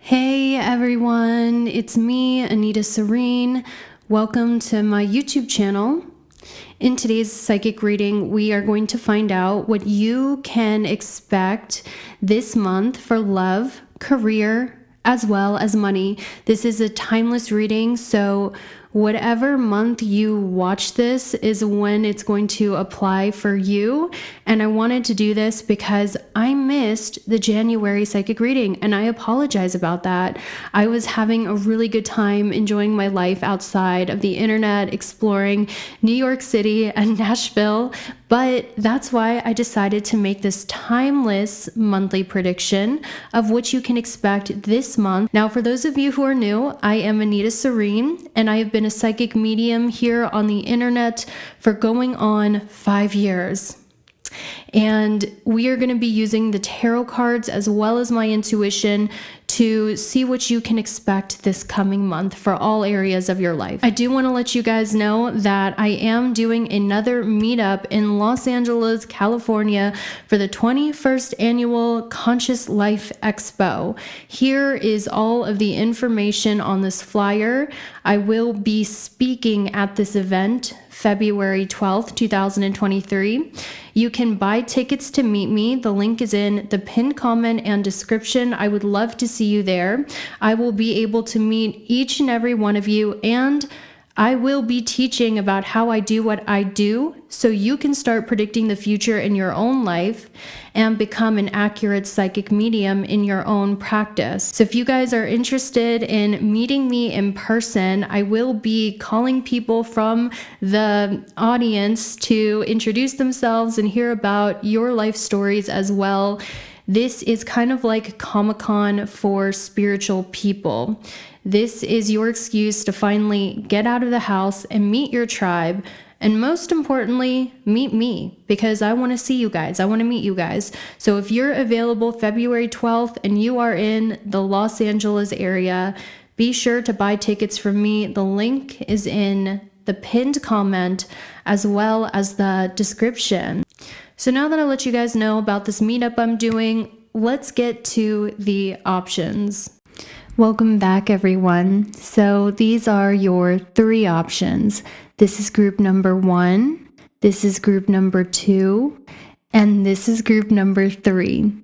Hey everyone, it's me, Anita Sirene. Welcome to my YouTube channel. In today's psychic reading, we are going to find out what you can expect this month for love, career, as well as money. This is a timeless reading, so whatever month you watch this is when it's going to apply for you. And I wanted to do this because I missed the January psychic reading, and I apologize about that. I was having a really good time enjoying my life outside of the internet, exploring New York City and Nashville, but that's why I decided to make this timeless monthly prediction of what you can expect this month. Now, for those of you who are new, I am Anita Sirene, and I have been a psychic medium here on the internet for going on 5 years. And we are going to be using the tarot cards as well as my intuition to see what you can expect this coming month for all areas of your life. I do want to let you guys know that I am doing another meetup in Los Angeles, California for the 21st annual Conscious Life Expo. Here is all of the information on this flyer. I will be speaking at this event February 12th, 2023. You can buy tickets to meet me. The link is in the pinned comment and description. I would love to see you there. I will be able to meet each and every one of you, and I will be teaching about how I do what I do so you can start predicting the future in your own life and become an accurate psychic medium in your own practice. So if you guys are interested in meeting me in person, I will be calling people from the audience to introduce themselves and hear about your life stories as well. This is kind of like Comic-Con for spiritual people. This is your excuse to finally get out of the house and meet your tribe. And most importantly, meet me, because I want to see you guys. I want to meet you guys. So if you're available February 12th and you are in the Los Angeles area, be sure to buy tickets from me. The link is in the pinned comment as well as the description. So now that I let you guys know about this meetup I'm doing, let's get to the options. Welcome back, everyone. So these are your 3 options. This is group number 1, this is group number 2, and this is group number 3.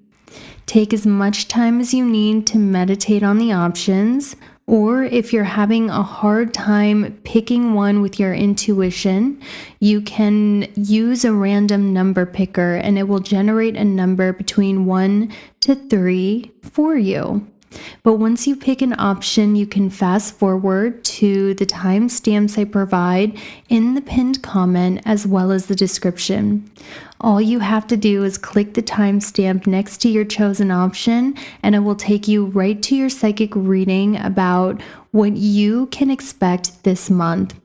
Take as much time as you need to meditate on the options, or if you're having a hard time picking one with your intuition, you can use a random number picker and it will generate a number between 1 to 3 for you. But once you pick an option, you can fast forward to the timestamps I provide in the pinned comment as well as the description. All you have to do is click the timestamp next to your chosen option, and it will take you right to your psychic reading about what you can expect this month.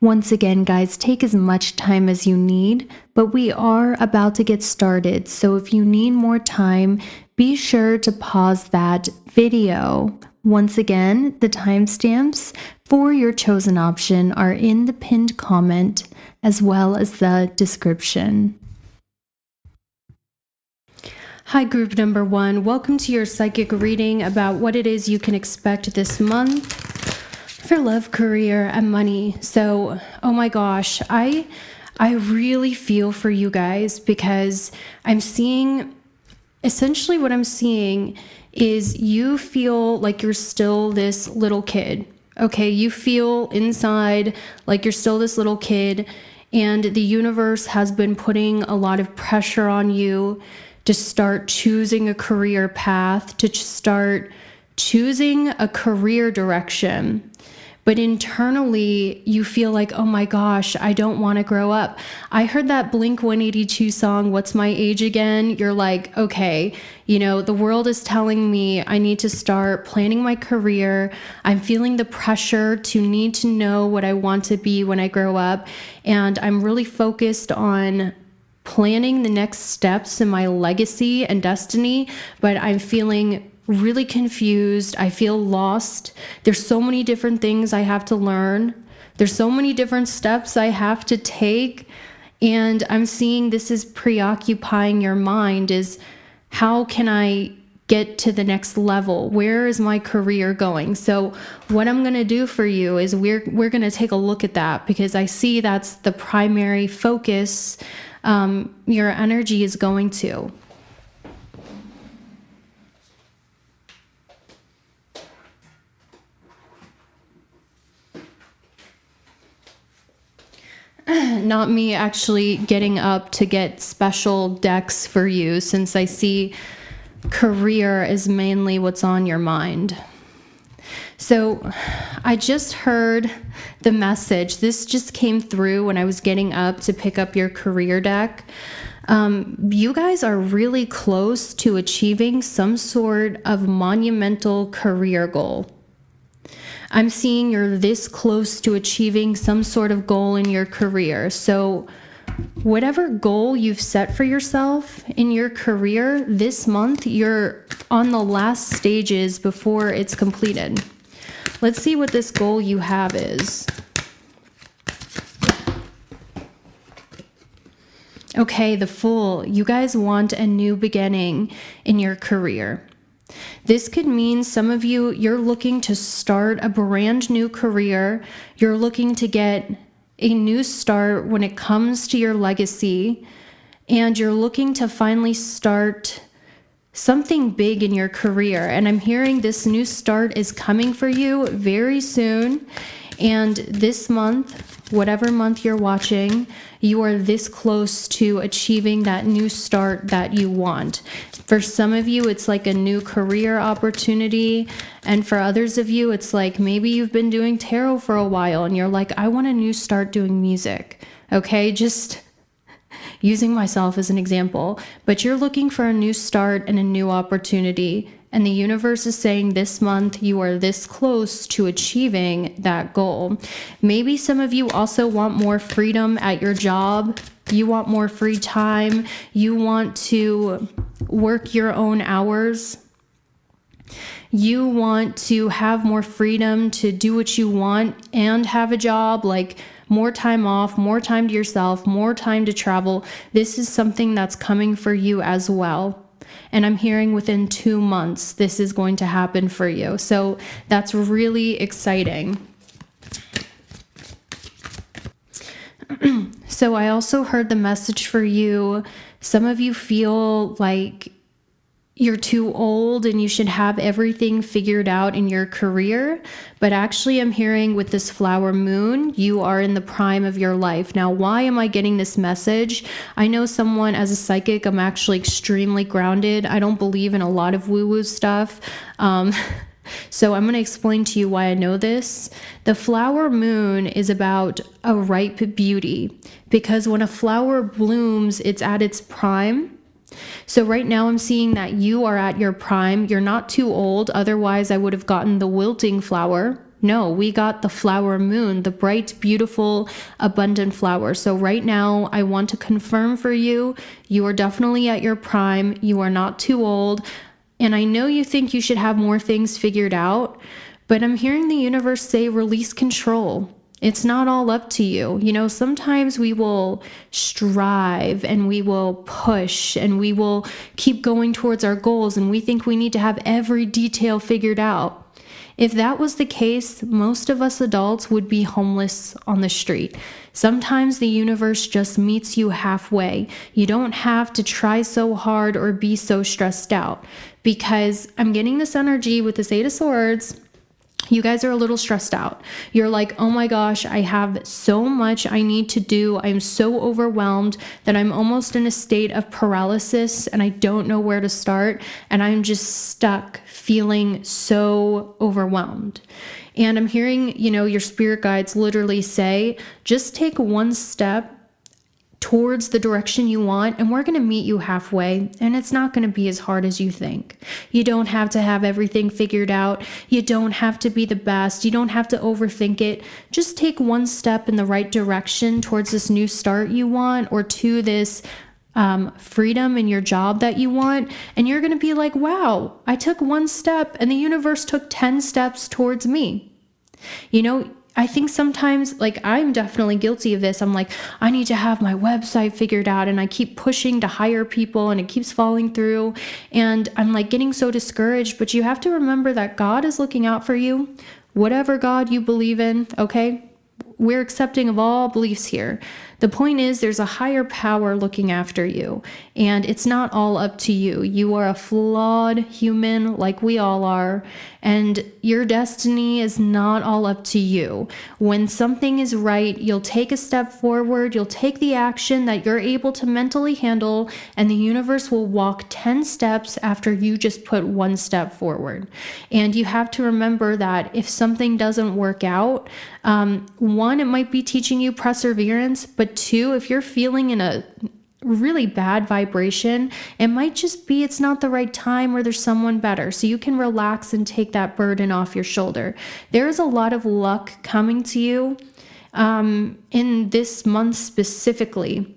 Once again, guys, take as much time as you need, but we are about to get started. So if you need more time, be sure to pause that video. Once again, the timestamps for your chosen option are in the pinned comment as well as the description. Hi, group number 1. Welcome to your psychic reading about what it is you can expect this month for love, career, and money. So, oh my gosh, I really feel for you guys, because I'm seeing, essentially what I'm seeing is you feel like you're still this little kid. Okay, you feel inside like you're still this little kid, and the universe has been putting a lot of pressure on you to start choosing a career path, to start choosing a career direction. But internally, you feel like, oh my gosh, I don't want to grow up. I heard that Blink-182 song, What's My Age Again? You're like, okay, the world is telling me I need to start planning my career. I'm feeling the pressure to need to know what I want to be when I grow up. And I'm really focused on planning the next steps in my legacy and destiny, but I'm feeling really confused. I feel lost. There's so many different things I have to learn. There's so many different steps I have to take. And I'm seeing this is preoccupying your mind, is how can I get to the next level? Where is my career going? So what I'm going to do for you is we're going to take a look at that, because I see that's the primary focus your energy is going to. Not me actually getting up to get special decks for you, since I see career is mainly what's on your mind. So I just heard the message. This just came through when I was getting up to pick up your career deck. You guys are really close to achieving some sort of monumental career goal. I'm seeing you're this close to achieving some sort of goal in your career. So whatever goal you've set for yourself in your career this month, you're on the last stages before it's completed. Let's see what this goal you have is. Okay, the Fool. You guys want a new beginning in your career. This could mean some of you, you're looking to start a brand new career. You're looking to get a new start when it comes to your legacy, and you're looking to finally start something big in your career. And I'm hearing this new start is coming for you very soon. And this month, whatever month you're watching, you are this close to achieving that new start that you want. For some of you, it's like a new career opportunity. And for others of you, it's like maybe you've been doing tarot for a while and you're like, I want a new start doing music. Okay, just using myself as an example. But you're looking for a new start and a new opportunity. And the universe is saying this month you are this close to achieving that goal. Maybe some of you also want more freedom at your job. You want more free time. You want to work your own hours. You want to have more freedom to do what you want and have a job, like more time off, more time to yourself, more time to travel. This is something that's coming for you as well. And I'm hearing within 2 months, this is going to happen for you. So that's really exciting. So I also heard the message for you. Some of you feel like you're too old and you should have everything figured out in your career. But actually, I'm hearing with this flower moon, you are in the prime of your life. Now, why am I getting this message? I know someone, as a psychic, I'm actually extremely grounded. I don't believe in a lot of woo-woo stuff. So I'm going to explain to you why I know this. The flower moon is about a ripe beauty, because when a flower blooms, it's at its prime. So right now I'm seeing that you are at your prime. You're not too old. Otherwise, I would have gotten the wilting flower. No, we got the flower moon, the bright, beautiful, abundant flower. So right now, I want to confirm for you, you are definitely at your prime. You are not too old. And I know you think you should have more things figured out, but I'm hearing the universe say release control. It's not all up to you. You know, sometimes we will strive and we will push and we will keep going towards our goals, and we think we need to have every detail figured out. If that was the case, most of us adults would be homeless on the street. Sometimes the universe just meets you halfway. You don't have to try so hard or be so stressed out, because I'm getting this energy with this Eight of Swords. You guys are a little stressed out. You're like, oh my gosh, I have so much I need to do. I'm so overwhelmed that I'm almost in a state of paralysis and I don't know where to start. And I'm just stuck feeling so overwhelmed. And I'm hearing, your spirit guides literally say, just take one step towards the direction you want, and we're going to meet you halfway, and it's not going to be as hard as you think. You don't have to have everything figured out. You don't have to be the best. You don't have to overthink it. Just take one step in the right direction towards this new start you want, or to this freedom in your job that you want, and you're going to be like, wow, I took one step and the universe took 10 steps towards me. I think sometimes, like, I'm definitely guilty of this. I'm like, I need to have my website figured out, and I keep pushing to hire people and it keeps falling through. And I'm like getting so discouraged, but you have to remember that God is looking out for you, whatever God you believe in, okay? We're accepting of all beliefs here. The point is, there's a higher power looking after you, and it's not all up to you. You are a flawed human like we all are, and your destiny is not all up to you. When something is right, you'll take a step forward, you'll take the action that you're able to mentally handle, and the universe will walk 10 steps after you just put one step forward. And you have to remember that if something doesn't work out, one, it might be teaching you perseverance, but two, if you're feeling in a really bad vibration, it might just be it's not the right time or there's someone better. So you can relax and take that burden off your shoulder. There is a lot of luck coming to you in this month specifically.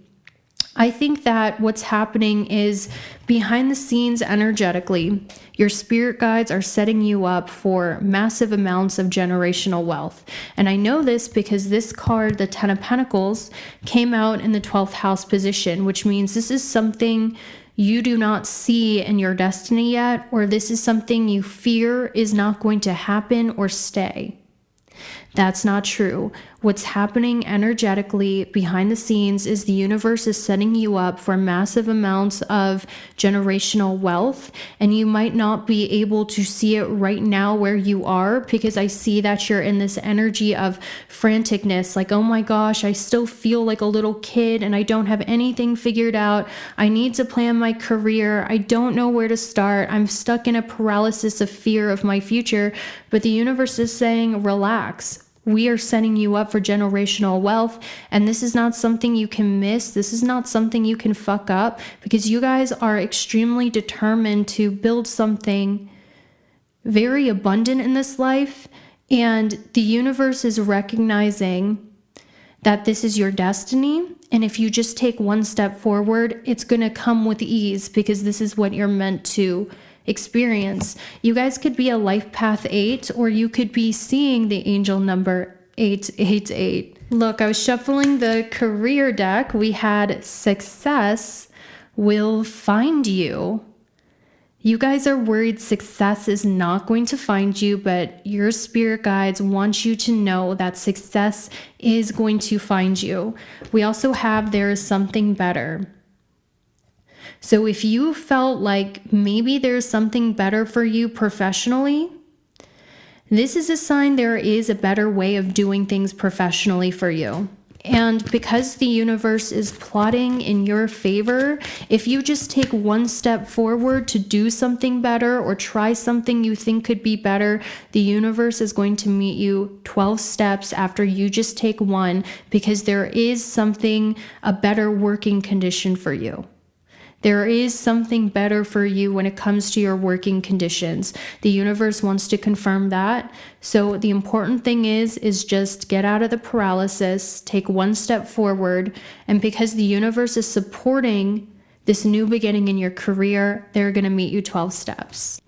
I think that what's happening is behind the scenes energetically, your spirit guides are setting you up for massive amounts of generational wealth. And I know this because this card, the 10 of Pentacles, came out in the 12th house position, which means this is something you do not see in your destiny yet, or this is something you fear is not going to happen or stay. That's not true. What's happening energetically behind the scenes is the universe is setting you up for massive amounts of generational wealth, and you might not be able to see it right now where you are, because I see that you're in this energy of franticness, like, oh my gosh, I still feel like a little kid and I don't have anything figured out. I need to plan my career. I don't know where to start. I'm stuck in a paralysis of fear of my future, but the universe is saying, relax. We are setting you up for generational wealth, and this is not something you can miss. This is not something you can fuck up, because you guys are extremely determined to build something very abundant in this life, and the universe is recognizing that this is your destiny, and if you just take one step forward, it's going to come with ease, because this is what you're meant to experience. You guys could be a life path 8, or you could be seeing the angel number 888. Look, I was shuffling the career deck. We had success will find you. You guys are worried success is not going to find you, but your spirit guides want you to know that success is going to find you. We also have there is something better. So if you felt like maybe there's something better for you professionally, this is a sign there is a better way of doing things professionally for you. And because the universe is plotting in your favor, if you just take one step forward to do something better or try something you think could be better, the universe is going to meet you 12 steps after you just take one, because there is something, a better working condition for you. There is something better for you when it comes to your working conditions. The universe wants to confirm that. So the important thing is just get out of the paralysis, take one step forward. And because the universe is supporting this new beginning in your career, they're going to meet you 12 steps.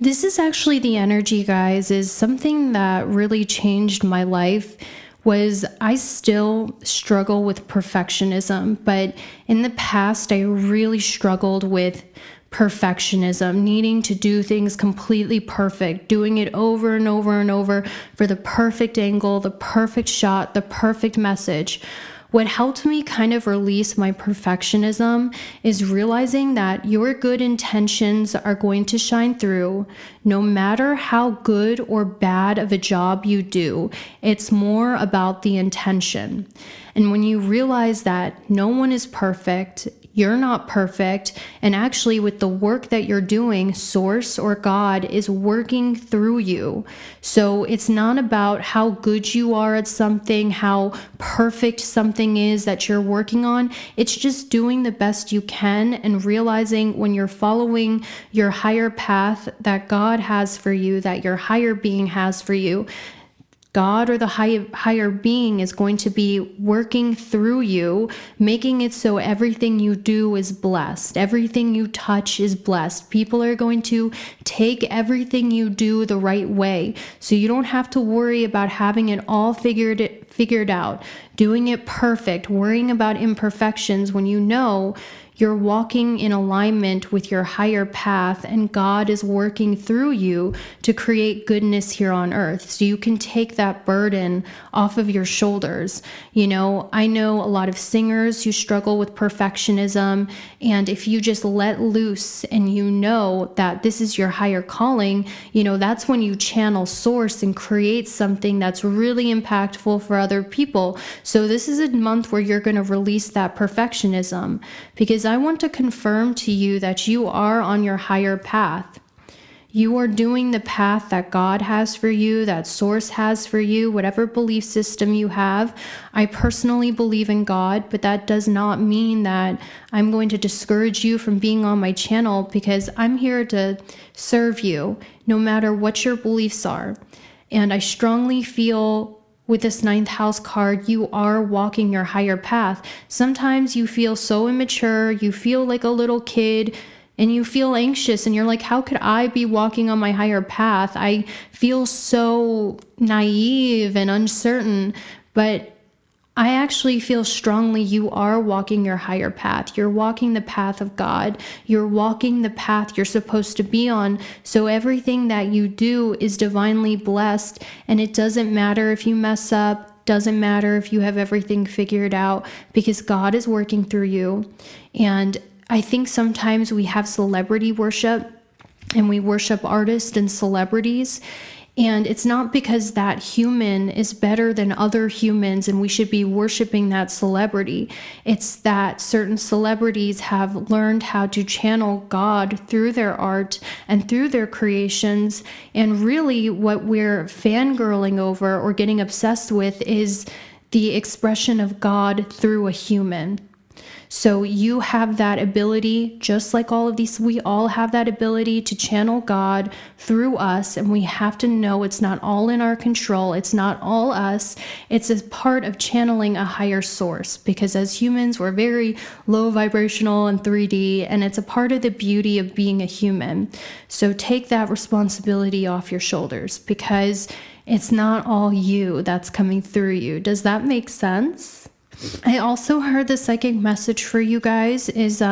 This is actually the energy, guys, is something that really changed my life. Was I still struggle with perfectionism, but in the past, I really struggled with perfectionism, needing to do things completely perfect, doing it over and over and over for the perfect angle, the perfect shot, the perfect message. What helped me kind of release my perfectionism is realizing that your good intentions are going to shine through no matter how good or bad of a job you do. It's more about the intention. And when you realize that no one is perfect, you're not perfect, and actually with the work that you're doing, Source or God is working through you. So it's not about how good you are at something, how perfect something is that you're working on. It's just doing the best you can and realizing when you're following your higher path that God has for you, that your higher being has for you, God or the higher being is going to be working through you, making it so everything you do is blessed. Everything you touch is blessed. People are going to take everything you do the right way. So you don't have to worry about having it all figured out, doing it perfect, worrying about imperfections when you know you're walking in alignment with your higher path and God is working through you to create goodness here on earth. So you can take that burden off of your shoulders. I know a lot of singers who struggle with perfectionism, and if you just let loose and you know that this is your higher calling, that's when you channel source and create something that's really impactful for other people. So this is a month where you're going to release that perfectionism, because I want to confirm to you that you are on your higher path. You are doing the path that God has for you, that source has for you, whatever belief system you have. I personally believe in God, but that does not mean that I'm going to discourage you from being on my channel, because I'm here to serve you no matter what your beliefs are. And I strongly feel with this 9th house card, you are walking your higher path. Sometimes you feel so immature, you feel like a little kid, and you feel anxious, and you're like, how could I be walking on my higher path? I feel so naive and uncertain, but I actually feel strongly you are walking your higher path. You're walking the path of God. You're walking the path you're supposed to be on. So everything that you do is divinely blessed, and it doesn't matter if you mess up, doesn't matter if you have everything figured out, because God is working through you. And I think sometimes we have celebrity worship, and we worship artists and celebrities. And it's not because that human is better than other humans and we should be worshiping that celebrity. It's that certain celebrities have learned how to channel God through their art and through their creations. And really what we're fangirling over or getting obsessed with is the expression of God through a human. So you have that ability, just like all of these, we all have that ability to channel God through us, and we have to know it's not all in our control. It's not all us. It's a part of channeling a higher source, because as humans, we're very low vibrational and 3D, and it's a part of the beauty of being a human. So take that responsibility off your shoulders, because it's not all you that's coming through you. Does that make sense? I also heard the psychic message for you guys is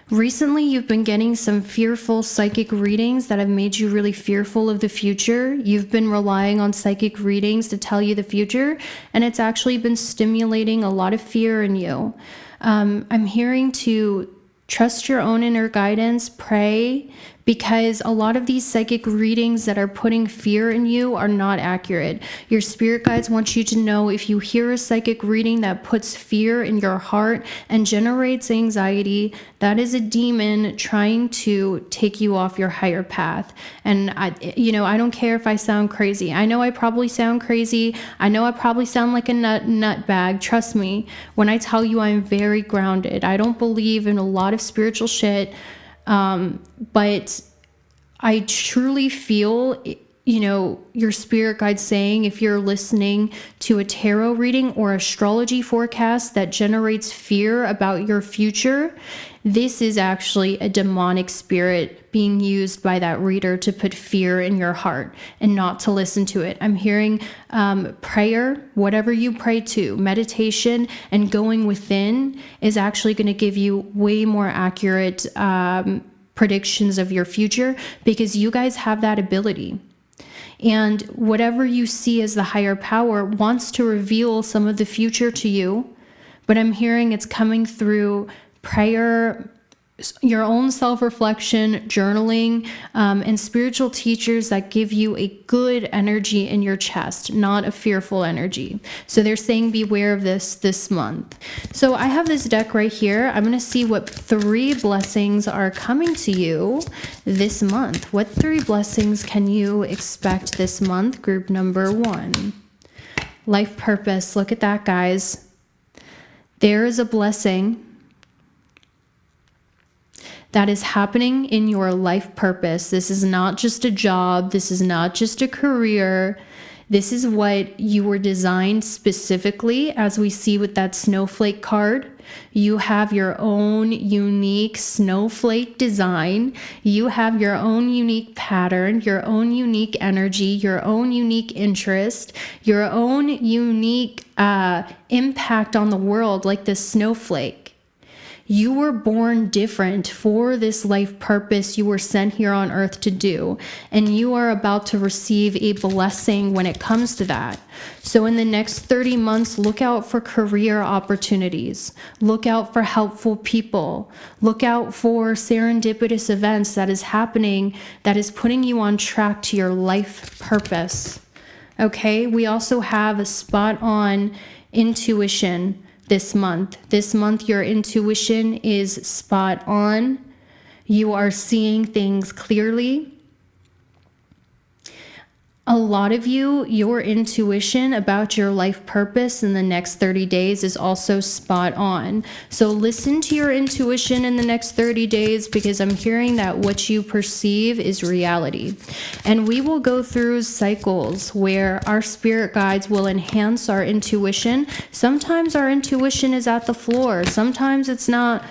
recently you've been getting some fearful psychic readings that have made you really fearful of the future. You've been relying on psychic readings to tell you the future, and it's actually been stimulating a lot of fear in you. I'm hearing to trust your own inner guidance, pray, because a lot of these psychic readings that are putting fear in you are not accurate. Your spirit guides want you to know, if you hear a psychic reading that puts fear in your heart and generates anxiety, that is a demon trying to take you off your higher path. And I don't care if I sound crazy. I know I probably sound crazy. I know I probably sound like a nutbag. Trust me when I tell you I'm very grounded. I don't believe in a lot of spiritual shit. But I truly feel, your spirit guide saying, if you're listening to a tarot reading or astrology forecast that generates fear about your future, this is actually a demonic spirit being used by that reader to put fear in your heart and not to listen to it. I'm hearing prayer, whatever you pray to, meditation, and going within is actually going to give you way more accurate predictions of your future, because you guys have that ability. And whatever you see as the higher power wants to reveal some of the future to you, but I'm hearing it's coming through prayer, your own self-reflection, journaling, and spiritual teachers that give you a good energy in your chest, not a fearful energy. So they're saying beware of this month. So I have this deck right here. I'm going to see what 3 blessings are coming to you this month. What 3 blessings can you expect this month? Group number 1. Life purpose. Look at that, guys. There is a blessing that is happening in your life purpose. This is not just a job. This is not just a career. This is what you were designed specifically, as we see with that snowflake card. You have your own unique snowflake design. You have your own unique pattern, your own unique energy, your own unique interest, your own unique impact on the world, like this snowflake. You were born different for this life purpose you were sent here on earth to do, and you are about to receive a blessing when it comes to that. So in the next 30 months, look out for career opportunities. Look out for helpful people. Look out for serendipitous events that is happening that is putting you on track to your life purpose. Okay, we also have a spot on intuition. This month, your intuition is spot on. You are seeing things clearly. A lot of you, your intuition about your life purpose in the next 30 days is also spot on. So listen to your intuition in the next 30 days, because I'm hearing that what you perceive is reality. And we will go through cycles where our spirit guides will enhance our intuition. Sometimes our intuition is at the floor. Sometimes it's not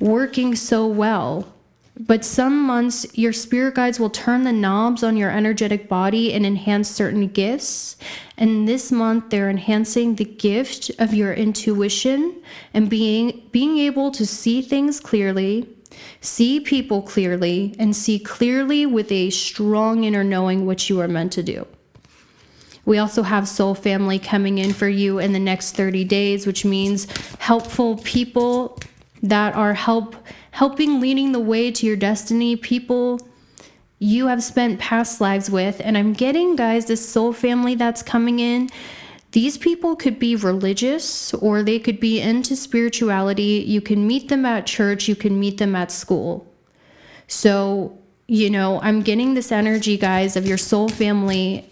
working so well. But some months, your spirit guides will turn the knobs on your energetic body and enhance certain gifts. And this month, they're enhancing the gift of your intuition and being able to see things clearly, see people clearly, and see clearly with a strong inner knowing what you are meant to do. We also have soul family coming in for you in the next 30 days, which means helpful people that are helping leading the way to your destiny, people you have spent past lives with. And I'm getting, guys, this soul family that's coming in. These people could be religious or they could be into spirituality. You can meet them at church. You can meet them at school. So, I'm getting this energy, guys, of your soul family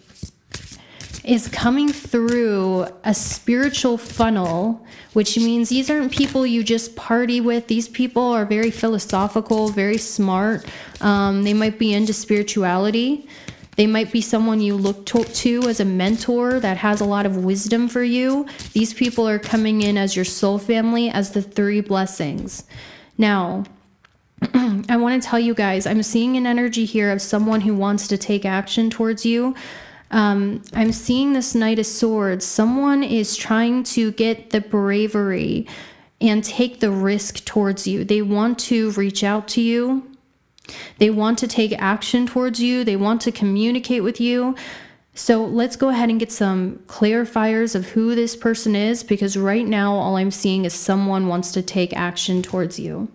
is coming through a spiritual funnel, which means these aren't people you just party with. These people are very philosophical, very smart. They might be into spirituality. They might be someone you look to as a mentor that has a lot of wisdom for you. These people are coming in as your soul family, as the 3 blessings. Now, I want to tell you guys, I'm seeing an energy here of someone who wants to take action towards you. I'm seeing this Knight of Swords. Someone is trying to get the bravery and take the risk towards you. They want to reach out to you. They want to take action towards you. They want to communicate with you. So let's go ahead and get some clarifiers of who this person is, because right now all I'm seeing is someone wants to take action towards you.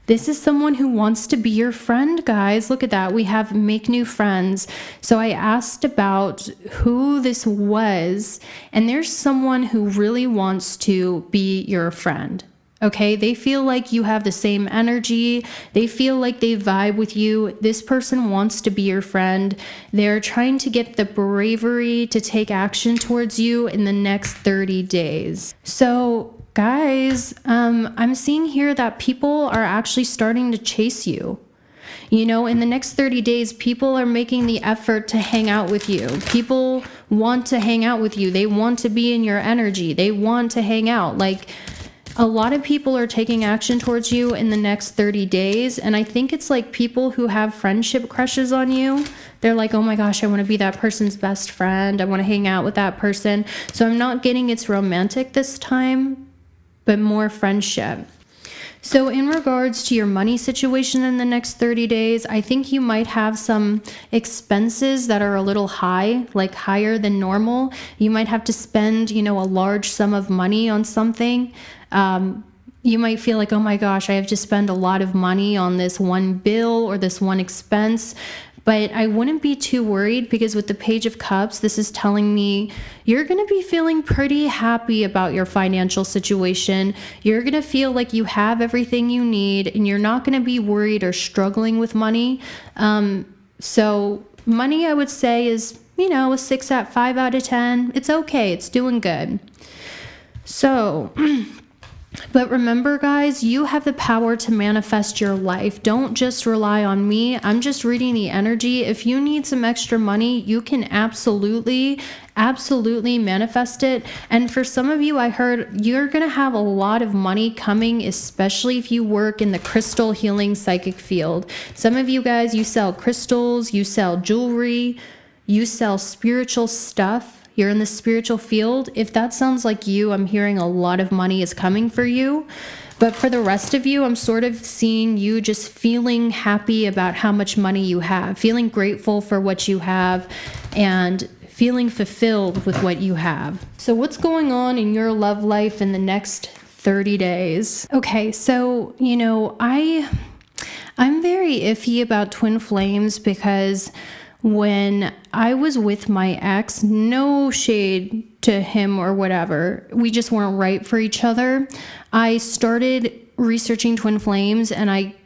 This is someone who wants to be your friend, guys. Look at that. We have make new friends. So I asked about who this was, and there's someone who really wants to be your friend. Okay, they feel like you have the same energy. They feel like they vibe with you. This person wants to be your friend. They're trying to get the bravery to take action towards you in the next 30 days. So guys, I'm seeing here that people are actually starting to chase you. In the next 30 days, people are making the effort to hang out with you. People want to hang out with you. They want to be in your energy. They want to hang out. Like, a lot of people are taking action towards you in the next 30 days. And I think it's like people who have friendship crushes on you. They're like, oh my gosh, I want to be that person's best friend. I want to hang out with that person. So I'm not getting it's romantic this time, but more friendship. So in regards to your money situation in the next 30 days, I think you might have some expenses that are a little high, like higher than normal. You might have to spend, a large sum of money on something. You might feel like, oh my gosh, I have to spend a lot of money on this one bill or this one expense. But I wouldn't be too worried, because with the Page of Cups, this is telling me you're going to be feeling pretty happy about your financial situation. You're going to feel like you have everything you need, and you're not going to be worried or struggling with money. So money, I would say, is, a 5 out of 10. It's okay. It's doing good. So But remember, guys, you have the power to manifest your life. Don't just rely on me. I'm just reading the energy. If you need some extra money, you can absolutely manifest it. And for some of you, I heard you're going to have a lot of money coming, especially if you work in the crystal healing psychic field. Some of you guys, you sell crystals, you sell jewelry, you sell spiritual stuff. You're in the spiritual field. If that sounds like you, I'm hearing a lot of money is coming for you. But for the rest of you, I'm sort of seeing you just feeling happy about how much money you have, feeling grateful for what you have, and feeling fulfilled with what you have. So what's going on in your love life in the next 30 days? Okay, so, I'm very iffy about twin flames because when I was with my ex, no shade to him or whatever, we just weren't right for each other. I started researching twin flames and I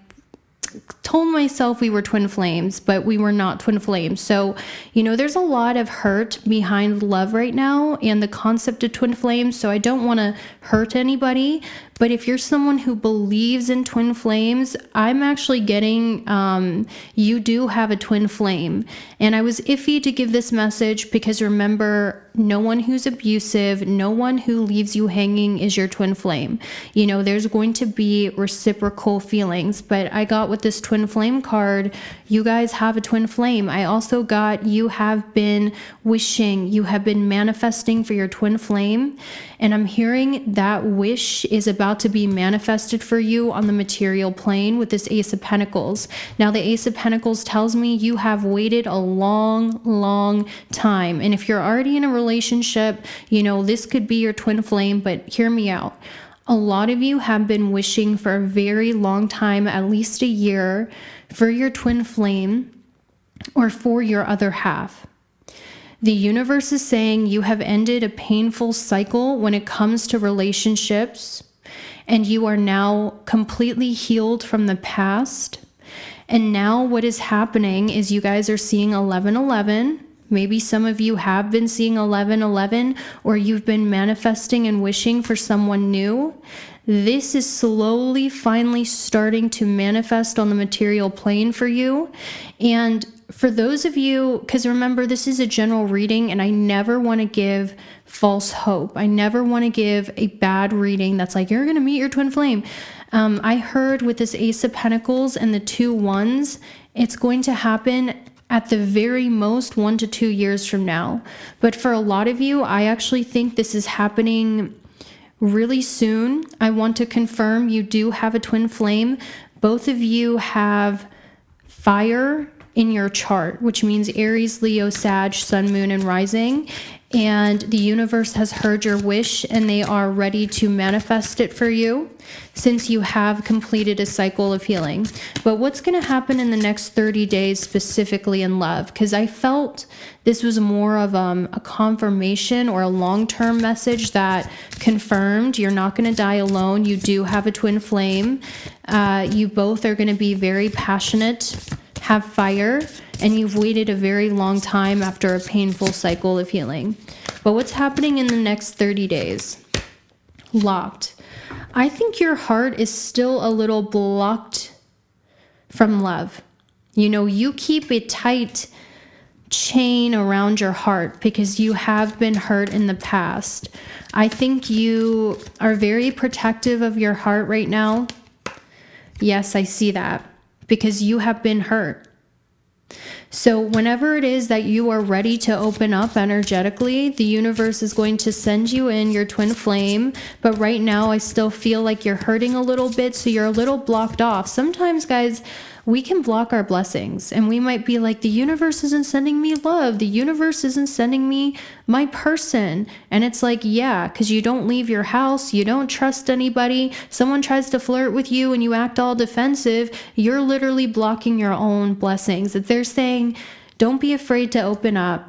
told myself we were twin flames, but we were not twin flames. So, there's a lot of hurt behind love right now and the concept of twin flames. So I don't want to hurt anybody. But if you're someone who believes in twin flames, I'm actually getting, you do have a twin flame. And I was iffy to give this message because remember, no one who's abusive, no one who leaves you hanging is your twin flame. There's going to be reciprocal feelings. But I got with this twin flame card, you guys have a twin flame. I also got you have been wishing, you have been manifesting for your twin flame. And I'm hearing that wish is about to be manifested for you on the material plane with this Ace of Pentacles. Now, the Ace of Pentacles tells me you have waited a long time. And if you're already in a relationship, this could be your twin flame, but hear me out. A lot of you have been wishing for a very long time, at least a year, for your twin flame or for your other half. The universe is saying you have ended a painful cycle when it comes to relationships, and you are now completely healed from the past. And now what is happening is you guys are seeing 1111. Maybe some of you have been seeing 1111, or you've been manifesting and wishing for someone new. This is slowly, finally starting to manifest on the material plane for you. And for those of you, because remember, this is a general reading and I never want to give false hope. I never want to give a bad reading that's like, you're going to meet your twin flame. I heard with this Ace of Pentacles and the 2 wands, it's going to happen at the very most 1 to 2 years from now. But for a lot of you, I actually think this is happening really soon. I want to confirm you do have a twin flame. Both of you have fire in your chart, which means Aries, Leo, Sag, Sun, Moon, and Rising. And the universe has heard your wish and they are ready to manifest it for you since you have completed a cycle of healing. But what's going to happen in the next 30 days specifically in love? Because I felt this was more of a confirmation or a long-term message that confirmed you're not going to die alone. You do have a twin flame. You both are going to be very passionate, have fire, and you've waited a very long time after a painful cycle of healing. But what's happening in the next 30 days? Locked. I think your heart is still a little blocked from love. You keep a tight chain around your heart because you have been hurt in the past. I think you are very protective of your heart right now. Yes, I see that because you have been hurt. So whenever it is that you are ready to open up energetically, the universe is going to send you in your twin flame. But right now, I still feel like you're hurting a little bit, so you're a little blocked off. Sometimes, guys, we can block our blessings and we might be like, the universe isn't sending me love. The universe isn't sending me my person. And it's like, yeah, because you don't leave your house. You don't trust anybody. Someone tries to flirt with you and you act all defensive. You're literally blocking your own blessings. If they're saying, don't be afraid to open up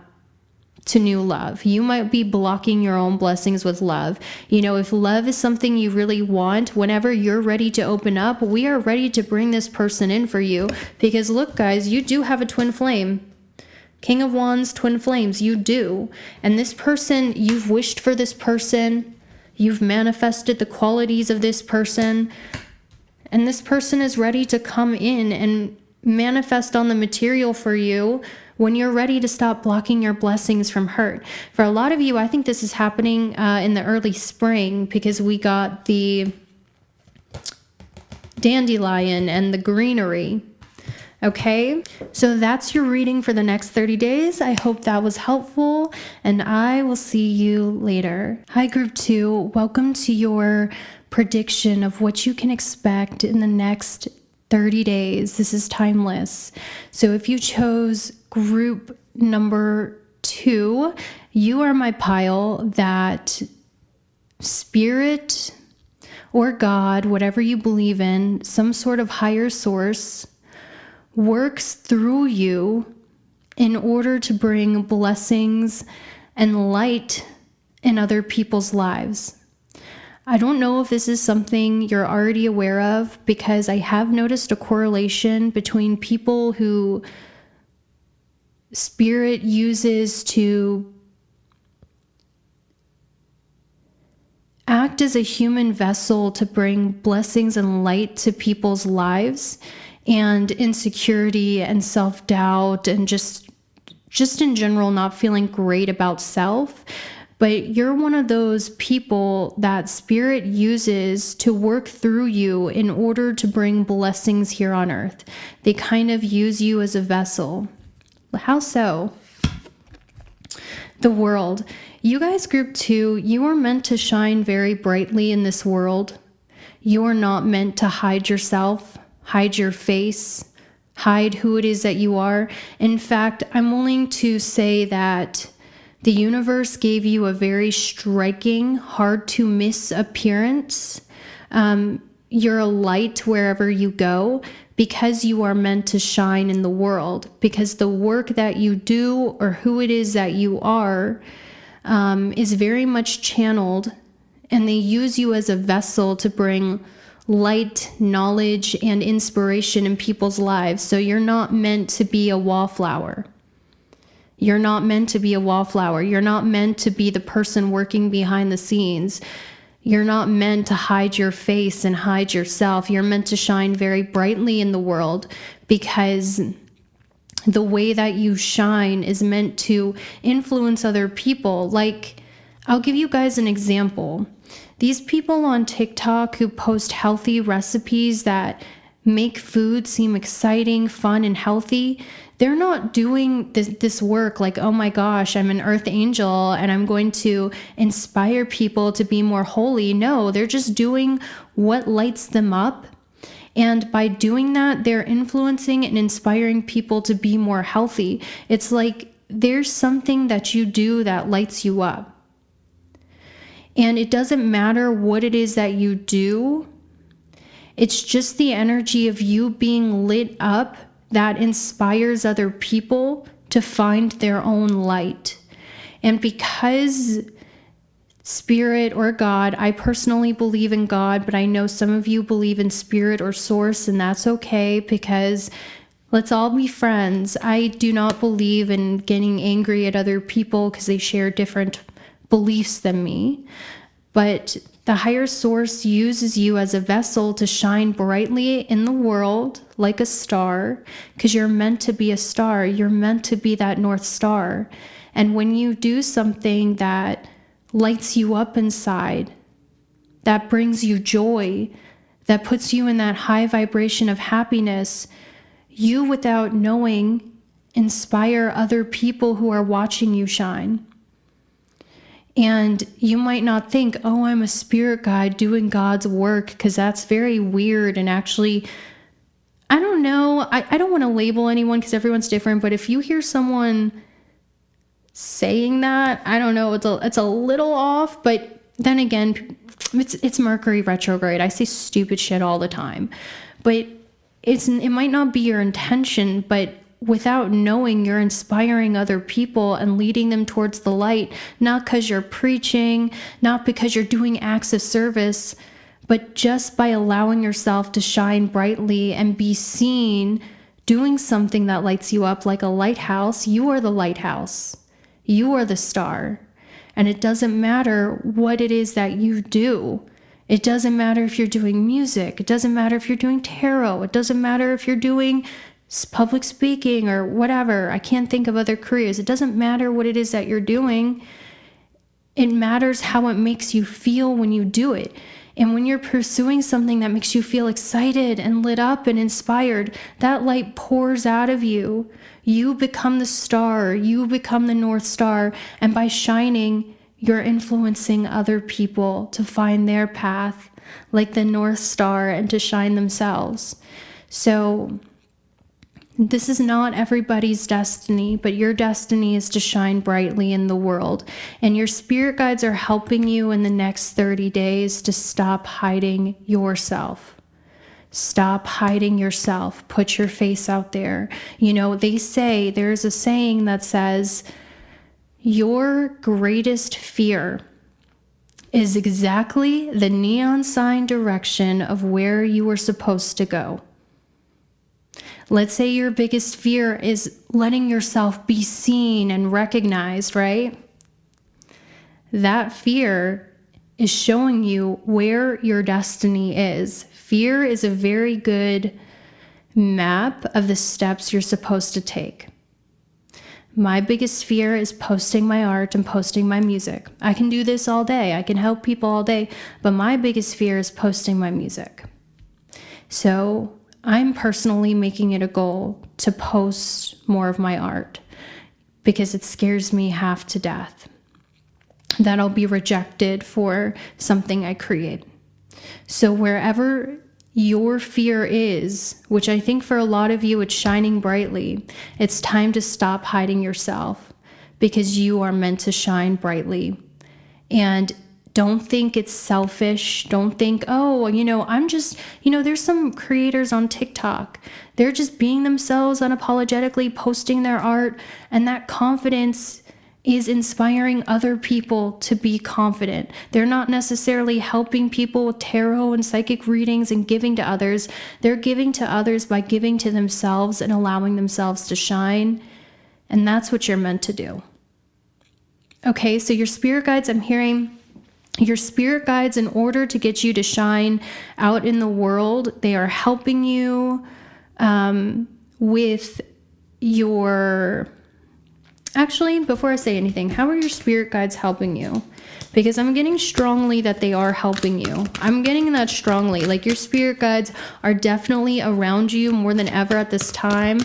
to new love. You might be blocking your own blessings with love. If love is something you really want, whenever you're ready to open up, we are ready to bring this person in for you. Because look, guys, you do have a twin flame. King of Wands, twin flames, you do. And this person, you've wished for this person. You've manifested the qualities of this person, and this person is ready to come in and manifest on the material for you when you're ready to stop blocking your blessings from hurt. For a lot of you, I think this is happening in the early spring, because we got the dandelion and the greenery. Okay, so that's your reading for the next 30 days. I hope that was helpful, and I will see you later. Hi, Group 2. Welcome to your prediction of what you can expect in the next 30 days. This is timeless. So if you chose group number 2, you are my pile that spirit or God, whatever you believe in, some sort of higher source, works through you in order to bring blessings and light in other people's lives. I don't know if this is something you're already aware of, because I have noticed a correlation between people who Spirit uses to act as a human vessel to bring blessings and light to people's lives, and insecurity and self-doubt and just in general not feeling great about self. But you're one of those people that Spirit uses to work through you in order to bring blessings here on earth. They kind of use you as a vessel. How so? The world. You guys, group 2, you are meant to shine very brightly in this world. You are not meant to hide yourself, hide your face, hide who it is that you are. In fact, I'm willing to say that the universe gave you a very striking, hard to miss appearance. You're a light wherever you go, because you are meant to shine in the world, because the work that you do or who it is that you are is very much channeled, and they use you as a vessel to bring light, knowledge, and inspiration in people's lives. So you're not meant to be a wallflower. You're not meant to be a wallflower. You're not meant to be the person working behind the scenes. You're not meant to hide your face and hide yourself. You're meant to shine very brightly in the world, because the way that you shine is meant to influence other people. Like, I'll give you guys an example. These people on TikTok who post healthy recipes that make food seem exciting, fun, and healthy, they're not doing this work like, oh my gosh, I'm an earth angel and I'm going to inspire people to be more holy. No, they're just doing what lights them up. And by doing that, they're influencing and inspiring people to be more healthy. It's like there's something that you do that lights you up. And it doesn't matter what it is that you do. It's just the energy of you being lit up that inspires other people to find their own light. And because Spirit or God, I personally believe in God, but I know some of you believe in Spirit or Source, and that's okay, because let's all be friends. I do not believe in getting angry at other people because they share different beliefs than me. But the higher source uses you as a vessel to shine brightly in the world like a star, because you're meant to be a star. You're meant to be that North Star. And when you do something that lights you up inside, that brings you joy, that puts you in that high vibration of happiness, you, without knowing, inspire other people who are watching you shine. And you might not think, oh, I'm a spirit guide doing God's work, because that's very weird. And actually, I don't know. I don't want to label anyone because everyone's different. But if you hear someone saying that, I don't know, it's a little off. But then again, it's Mercury retrograde. I say stupid shit all the time. But it might not be your intention, but without knowing, you're inspiring other people and leading them towards the light, not because you're preaching, not because you're doing acts of service, but just by allowing yourself to shine brightly and be seen doing something that lights you up like a lighthouse. You are the lighthouse. You are the star. And it doesn't matter what it is that you do. It doesn't matter if you're doing music. It doesn't matter if you're doing tarot. It doesn't matter if you're doing public speaking or whatever. I can't think of other careers. It doesn't matter what it is that you're doing. It matters how it makes you feel when you do it. And when you're pursuing something that makes you feel excited and lit up and inspired, that light pours out of you. You become the star. You become the North Star. And by shining, you're influencing other people to find their path like the North Star and to shine themselves. So this is not everybody's destiny, but your destiny is to shine brightly in the world. And your spirit guides are helping you in the next 30 days to stop hiding yourself. Stop hiding yourself. Put your face out there. You know, they say, there's a saying that says, your greatest fear is exactly the neon sign direction of where you are supposed to go. Let's say your biggest fear is letting yourself be seen and recognized, right? That fear is showing you where your destiny is. Fear is a very good map of the steps you're supposed to take. My biggest fear is posting my art and posting my music. I can do this all day. I can help people all day. But my biggest fear is posting my music. So I'm personally making it a goal to post more of my art because it scares me half to death that I'll be rejected for something I create. So wherever your fear is, which I think for a lot of you it's shining brightly, it's time to stop hiding yourself because you are meant to shine brightly. And don't think it's selfish. Don't think, oh, I'm just, there's some creators on TikTok. They're just being themselves unapologetically, posting their art. And that confidence is inspiring other people to be confident. They're not necessarily helping people with tarot and psychic readings and giving to others. They're giving to others by giving to themselves and allowing themselves to shine. And that's what you're meant to do. Okay, so your spirit guides, I'm hearing your spirit guides, in order to get you to shine out in the world, they are helping you with your... Actually, before I say anything, how are your spirit guides helping you? Because I'm getting strongly that they are helping you. I'm getting that strongly. Like, your spirit guides are definitely around you more than ever at this time.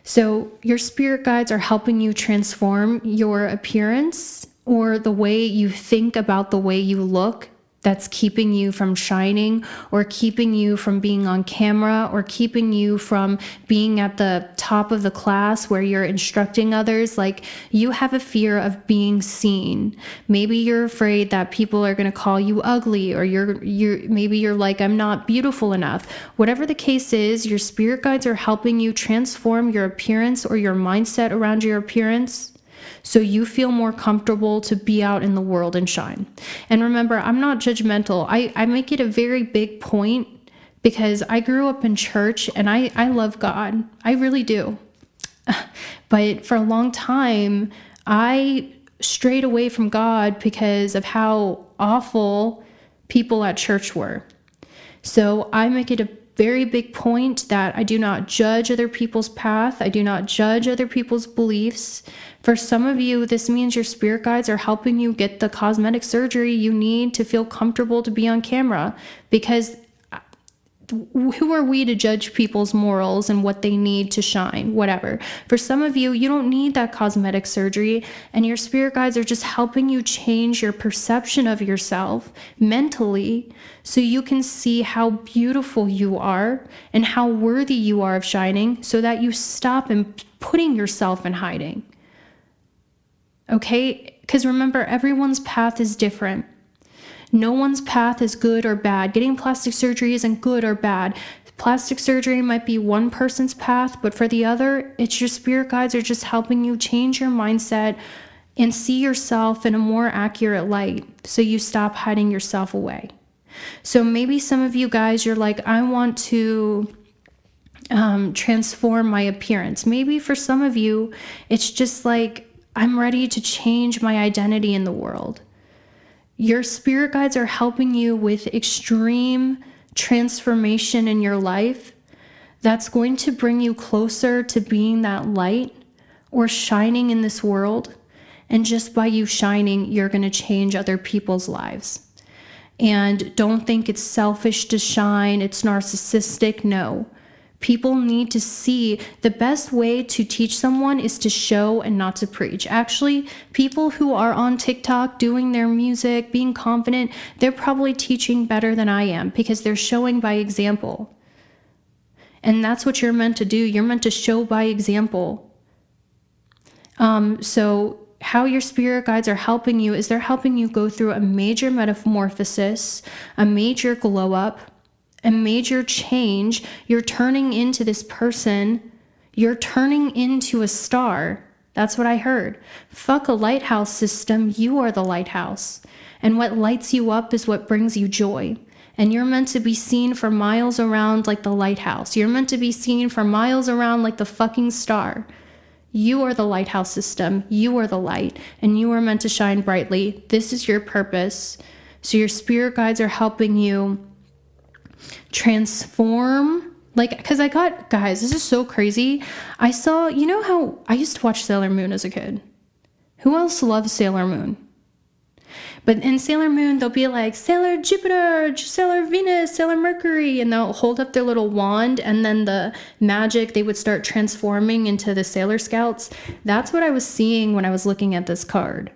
So your spirit guides are helping you transform your appearance or the way you think about the way you look. That's keeping you from shining or keeping you from being on camera or keeping you from being at the top of the class where you're instructing others. Like, you have a fear of being seen. Maybe you're afraid that people are going to call you ugly, or maybe you're like, I'm not beautiful enough. Whatever the case is, your spirit guides are helping you transform your appearance or your mindset around your appearance, so you feel more comfortable to be out in the world and shine. And remember, I'm not judgmental. I make it a very big point because I grew up in church and I love God. I really do. But for a long time, I strayed away from God because of how awful people at church were. So I make it a very big point that I do not judge other people's path. I do not judge other people's beliefs. For some of you, this means your spirit guides are helping you get the cosmetic surgery you need to feel comfortable to be on camera, because who are we to judge people's morals and what they need to shine, whatever. For some of you, you don't need that cosmetic surgery, and your spirit guides are just helping you change your perception of yourself mentally so you can see how beautiful you are and how worthy you are of shining, so that you stop putting yourself in hiding. Okay? Because remember, everyone's path is different. No one's path is good or bad. Getting plastic surgery isn't good or bad. Plastic surgery might be one person's path, but for the other, it's your spirit guides are just helping you change your mindset and see yourself in a more accurate light, so you stop hiding yourself away. So maybe some of you guys, you're like, I want to transform my appearance. Maybe for some of you, it's just like, I'm ready to change my identity in the world. Your spirit guides are helping you with extreme transformation in your life that's going to bring you closer to being that light or shining in this world. And just by you shining, you're going to change other people's lives. And don't think it's selfish to shine, it's narcissistic. No. People need to see. The best way to teach someone is to show and not to preach. Actually, people who are on TikTok doing their music, being confident, they're probably teaching better than I am because they're showing by example. And that's what you're meant to do. You're meant to show by example. So how your spirit guides are helping you is they're helping you go through a major metamorphosis, a major glow up, a major change. You're turning into this person. You're turning into a star. That's what I heard. Fuck a lighthouse system. You are the lighthouse. And what lights you up is what brings you joy. And you're meant to be seen for miles around like the lighthouse. You're meant to be seen for miles around like the fucking star. You are the lighthouse system. You are the light. And you are meant to shine brightly. This is your purpose. So your spirit guides are helping you transform. Because guys, this is so crazy. I saw, you know how I used to watch Sailor Moon as a kid. Who else loves Sailor Moon? But in Sailor Moon, they'll be like, Sailor Jupiter, Sailor Venus, Sailor Mercury, and they'll hold up their little wand, and then the magic, they would start transforming into the Sailor Scouts. That's what I was seeing when I was looking at this card.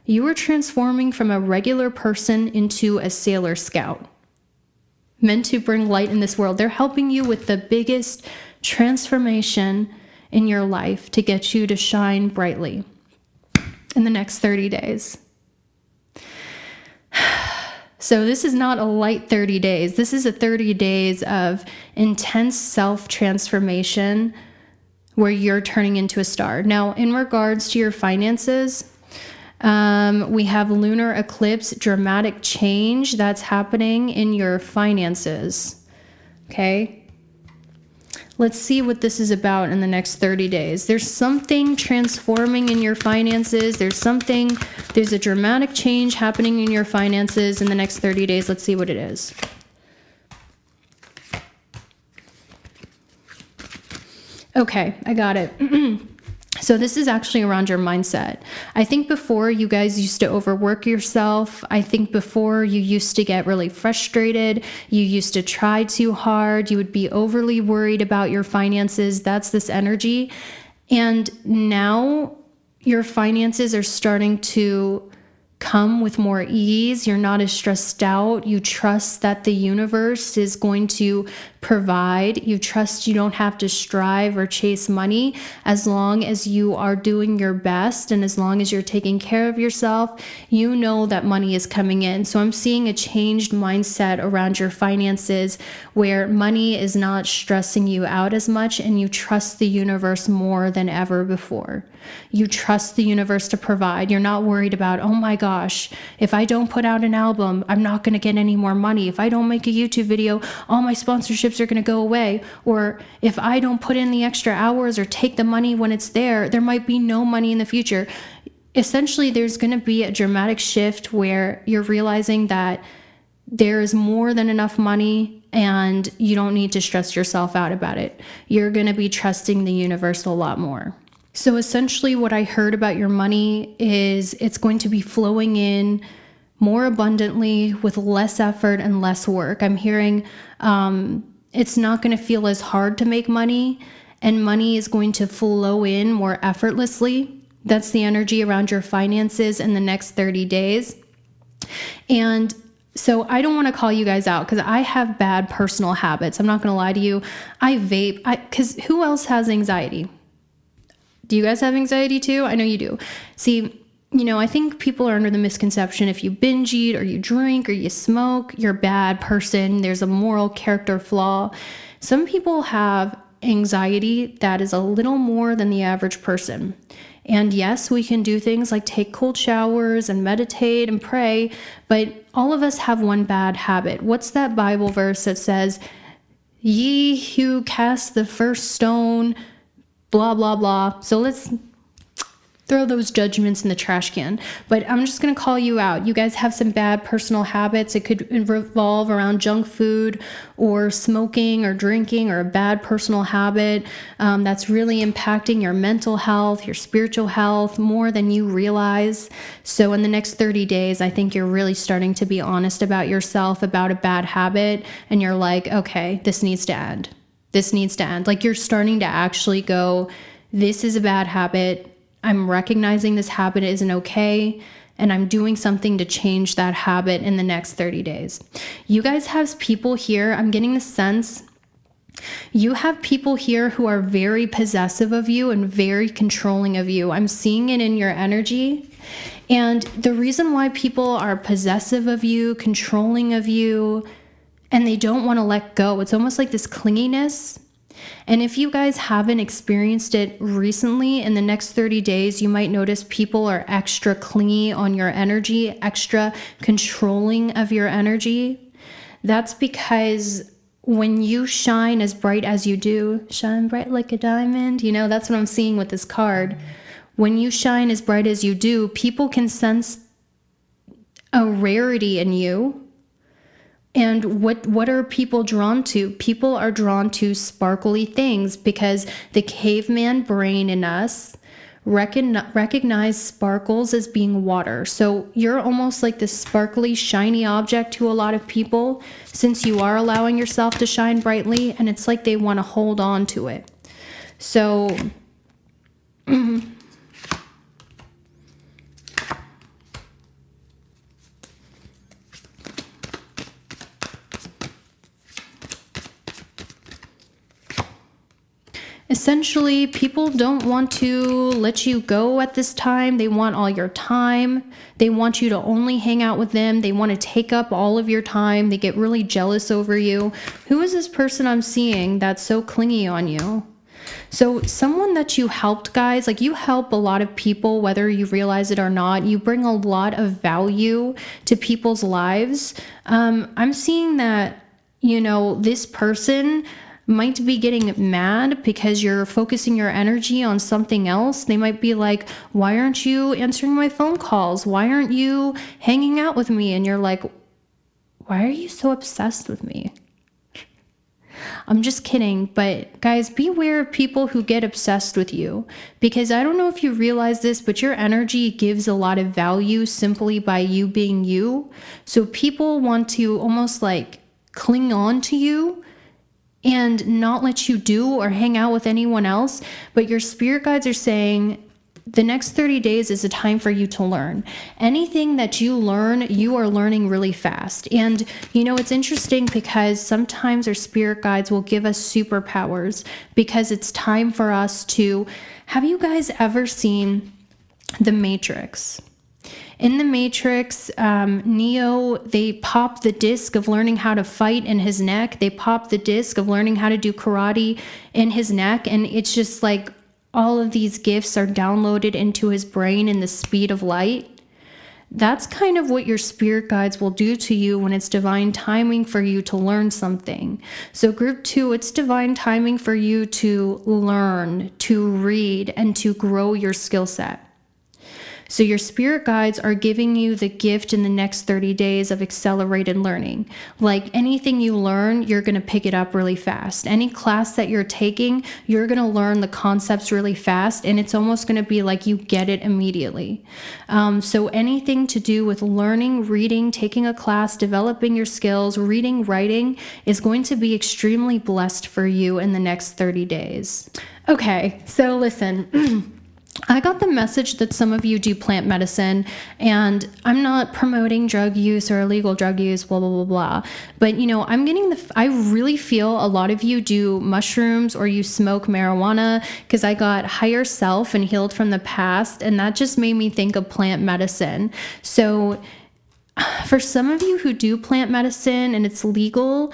You were transforming from a regular person into a Sailor Scout, meant to bring light in this world. They're helping you with the biggest transformation in your life to get you to shine brightly in the next 30 days. So this is not a light 30 days. This is a 30 days of intense self-transformation where you're turning into a star. Now, in regards to your finances, we have lunar eclipse, dramatic change that's happening in your finances. Okay. Let's see what this is about in the next 30 days. There's something transforming in your finances. There's a dramatic change happening in your finances in the next 30 days. Let's see what it is. Okay, I got it. So this is actually around your mindset. I think before you guys used to overwork yourself. I think before you used to get really frustrated. You used to try too hard. You would be overly worried about your finances. That's this energy. And now your finances are starting to come with more ease. You're not as stressed out. You trust that the universe is going to provide. You trust you don't have to strive or chase money as long as you are doing your best and as long as you're taking care of yourself. You know that money is coming in. So I'm seeing a changed mindset around your finances where money is not stressing you out as much and you trust the universe more than ever before. You trust the universe to provide. You're not worried about, oh my gosh, if I don't put out an album, I'm not going to get any more money. If I don't make a YouTube video, all my sponsorships are going to go away. Or if I don't put in the extra hours or take the money when it's there might be no money in the future. Essentially, there's going to be a dramatic shift where you're realizing that there is more than enough money and you don't need to stress yourself out about it. You're going to be trusting the universe a lot more. So essentially what I heard about your money is it's going to be flowing in more abundantly with less effort and less work. I'm hearing it's not going to feel as hard to make money, and money is going to flow in more effortlessly. That's the energy around your finances in the next 30 days. And so I don't want to call you guys out because I have bad personal habits. I'm not going to lie to you. I vape because who else has anxiety? Do you guys have anxiety too? I know you do. See, I think people are under the misconception if you binge eat or you drink or you smoke, you're a bad person. There's a moral character flaw. Some people have anxiety that is a little more than the average person. And yes, we can do things like take cold showers and meditate and pray, but all of us have one bad habit. What's that Bible verse that says, ye who cast the first stone, blah, blah, blah. So throw those judgments in the trash can. But I'm just going to call you out. You guys have some bad personal habits. It could revolve around junk food or smoking or drinking, or a bad personal habit that's really impacting your mental health, your spiritual health more than you realize. So in the next 30 days, I think you're really starting to be honest about yourself, about a bad habit. And you're like, okay, this needs to end. This needs to end. Like, you're starting to actually go, this is a bad habit. I'm recognizing this habit isn't okay, and I'm doing something to change that habit in the next 30 days. You guys have people here, I'm getting the sense, you have people here who are very possessive of you and very controlling of you. I'm seeing it in your energy. And the reason why people are possessive of you, controlling of you, and they don't want to let go, it's almost like this clinginess. And if you guys haven't experienced it recently, in the next 30 days, you might notice people are extra clingy on your energy, extra controlling of your energy. That's because when you shine as bright as you do, shine bright like a diamond, that's what I'm seeing with this card. When you shine as bright as you do, people can sense a rarity in you. And what are people drawn to? People are drawn to sparkly things because the caveman brain in us recognize sparkles as being water. So you're almost like this sparkly, shiny object to a lot of people, since you are allowing yourself to shine brightly, and it's like they want to hold on to it. So essentially, people don't want to let you go at this time. They want all your time. They want you to only hang out with them. They want to take up all of your time. They get really jealous over you. Who is this person I'm seeing that's so clingy on you? So someone that you helped, guys, like, you help a lot of people, whether you realize it or not. You bring a lot of value to people's lives. I'm seeing that, this person might be getting mad because you're focusing your energy on something else. They might be like, why aren't you answering my phone calls? Why aren't you hanging out with me? And you're like, why are you so obsessed with me? I'm just kidding. But guys, beware of people who get obsessed with you, because I don't know if you realize this, but your energy gives a lot of value simply by you being you. So people want to almost like cling on to you and not let you do or hang out with anyone else. But your spirit guides are saying the next 30 days is a time for you to learn. Anything that you learn, you are learning really fast. And it's interesting because sometimes our spirit guides will give us superpowers because it's time for us to... Have you guys ever seen The Matrix? In The Matrix, Neo, they pop the disc of learning how to fight in his neck. They pop the disc of learning how to do karate in his neck. And it's just like all of these gifts are downloaded into his brain in the speed of light. That's kind of what your spirit guides will do to you when it's divine timing for you to learn something. So group 2, it's divine timing for you to learn, to read, and to grow your skill set. So your spirit guides are giving you the gift in the next 30 days of accelerated learning. Like anything you learn, you're going to pick it up really fast. Any class that you're taking, you're going to learn the concepts really fast, and it's almost going to be like you get it immediately. So anything to do with learning, reading, taking a class, developing your skills, reading, writing is going to be extremely blessed for you in the next 30 days. Okay, so listen. I got the message that some of you do plant medicine, and I'm not promoting drug use or illegal drug use, blah, blah, blah, blah. But, I'm getting I really feel a lot of you do mushrooms or you smoke marijuana, because I got higher self and healed from the past, and that just made me think of plant medicine. So for some of you who do plant medicine and it's legal,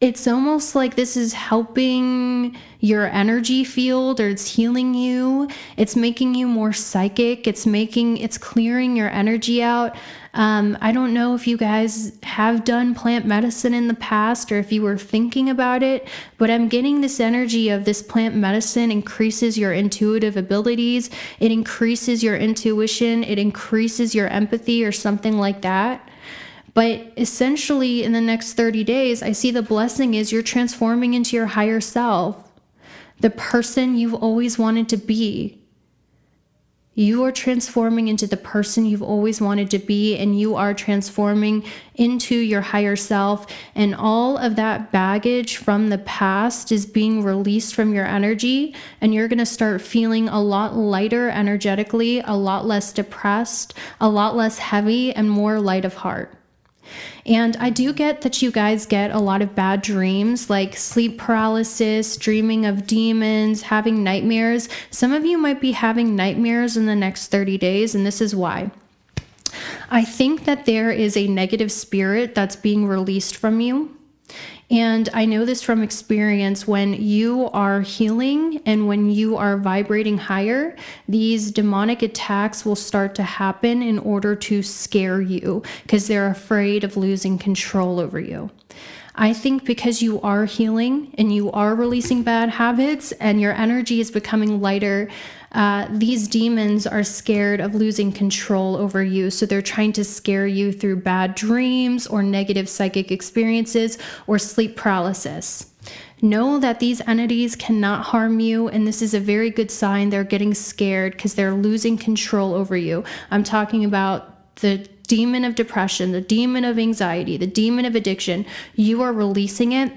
it's almost like this is helping your energy field, or it's healing you. It's making you more psychic. It's clearing your energy out. I don't know if you guys have done plant medicine in the past or if you were thinking about it, but I'm getting this energy of this plant medicine increases your intuitive abilities. It increases your intuition. It increases your empathy or something like that. But essentially, in the next 30 days, I see the blessing is you're transforming into your higher self, the person you've always wanted to be. You are transforming into the person you've always wanted to be, and you are transforming into your higher self. And all of that baggage from the past is being released from your energy, and you're going to start feeling a lot lighter energetically, a lot less depressed, a lot less heavy, and more light of heart. And I do get that you guys get a lot of bad dreams, like sleep paralysis, dreaming of demons, having nightmares. Some of you might be having nightmares in the next 30 days, and this is why. I think that there is a negative spirit that's being released from you. And I know this from experience. When you are healing and when you are vibrating higher, these demonic attacks will start to happen in order to scare you because they're afraid of losing control over you. I think because you are healing and you are releasing bad habits and your energy is becoming lighter, these demons are scared of losing control over you. So they're trying to scare you through bad dreams or negative psychic experiences or sleep paralysis. Know that these entities cannot harm you, and this is a very good sign. They're getting scared because they're losing control over you. I'm talking about the demon of depression, the demon of anxiety, the demon of addiction. You are releasing it.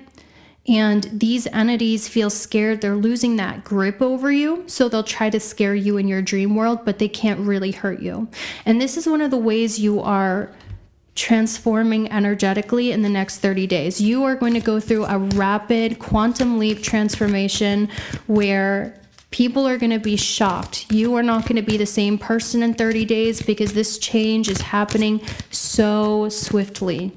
And these entities feel scared. They're losing that grip over you. So they'll try to scare you in your dream world, but they can't really hurt you. And this is one of the ways you are transforming energetically in the next 30 days. You are going to go through a rapid quantum leap transformation where people are going to be shocked. You are not going to be the same person in 30 days because this change is happening so swiftly.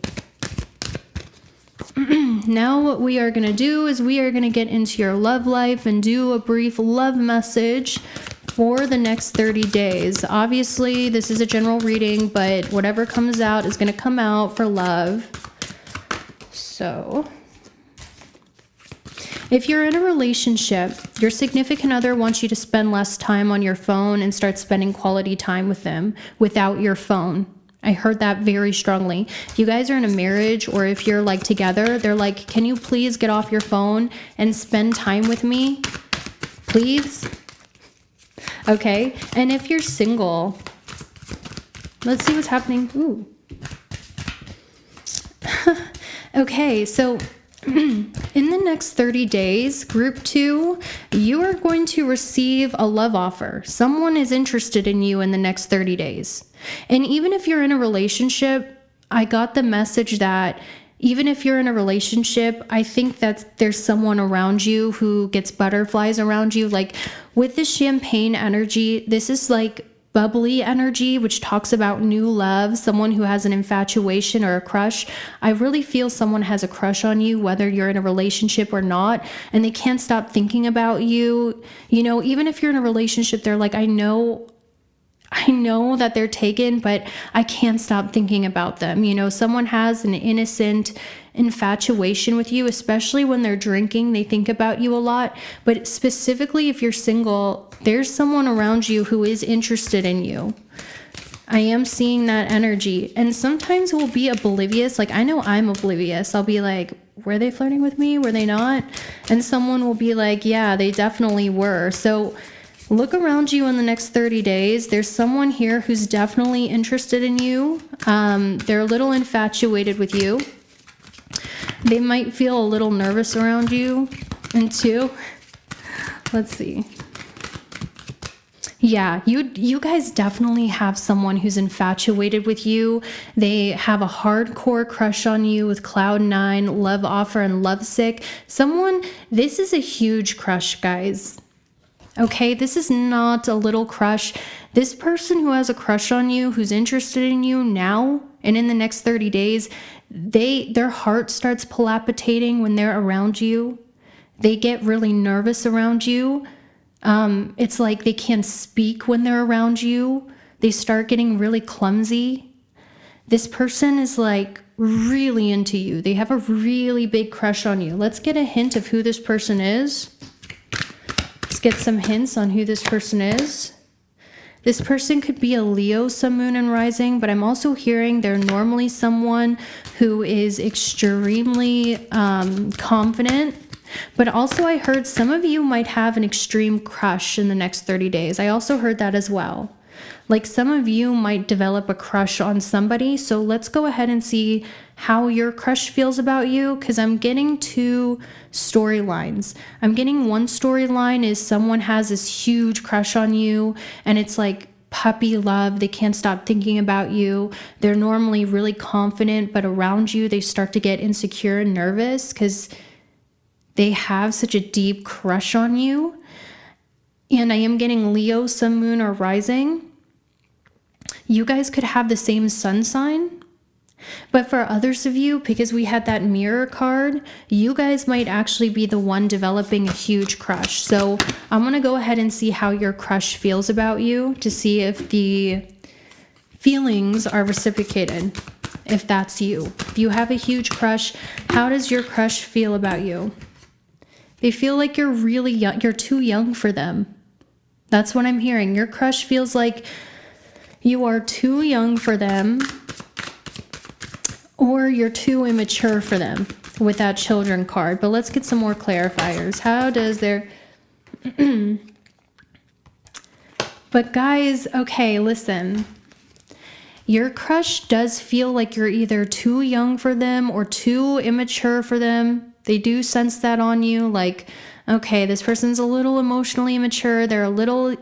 Now what we are going to do is we are going to get into your love life and do a brief love message for the next 30 days. Obviously, this is a general reading, but whatever comes out is going to come out for love. So, if you're in a relationship, your significant other wants you to spend less time on your phone and start spending quality time with them without your phone. I heard that very strongly. If you guys are in a marriage or if you're like together, they're like, can you please get off your phone and spend time with me? Please? Okay. And if you're single, let's see what's happening. Ooh. Okay. So in the next 30 days, group 2, you are going to receive a love offer. Someone is interested in you in the next 30 days. And even if you're in a relationship, I got the message that even if you're in a relationship, I think that there's someone around you who gets butterflies around you. Like with the champagne energy, this is like bubbly energy, which talks about new love, someone who has an infatuation or a crush. I really feel someone has a crush on you, whether you're in a relationship or not, and they can't stop thinking about you. You know, even if you're in a relationship, they're like, I know that they're taken, but I can't stop thinking about them. You know, someone has an innocent infatuation with you, especially when they're drinking. They think about you a lot. But specifically, if you're single, there's someone around you who is interested in you. I am seeing that energy. And sometimes we'll be oblivious. Like, I know I'm oblivious. I'll be like, were they flirting with me? Were they not? And someone will be like, yeah, they definitely were. So look around you in the next 30 days. There's someone here who's definitely interested in you. They're a little infatuated with you. They might feel a little nervous around you. And 2, let's see. Yeah, you guys definitely have someone who's infatuated with you. They have a hardcore crush on you with Cloud 9, love offer, and lovesick. This is a huge crush, guys. Okay, this is not a little crush. This person who has a crush on you, who's interested in you now And in the next 30 days, their heart starts palpitating when they're around you. They get really nervous around you. It's like they can't speak when they're around you. They start getting really clumsy. This person is like really into you. They have a really big crush on you. Let's get a hint of who this person is. Let's get some hints on who this person is. This person could be a Leo, Sun, Moon, and Rising, but I'm also hearing they're normally someone who is extremely confident. But also I heard some of you might have an extreme crush in the next 30 days. I also heard that as well. Like some of you might develop a crush on somebody. So let's go ahead and see how your crush feels about you, because I'm getting two storylines. I'm getting one storyline is someone has this huge crush on you and it's like puppy love. They can't stop thinking about you. They're normally really confident, but around you they start to get insecure and nervous because they have such a deep crush on you. And I am getting Leo, Sun, Moon, or Rising. You guys could have the same sun sign. But for others of you, because we had that mirror card, you guys might actually be the one developing a huge crush. So I'm going to go ahead and see how your crush feels about you to see if the feelings are reciprocated, if that's you. If you have a huge crush, how does your crush feel about you? They feel like you're really young. You're too young for them. That's what I'm hearing. Your crush feels like you are too young for them, or you're too immature for them with that children card. But let's get some more clarifiers. How does their... But guys, okay, listen. Your crush does feel like you're either too young for them or too immature for them. They do sense that on you. Like, okay, this person's a little emotionally immature. They're a little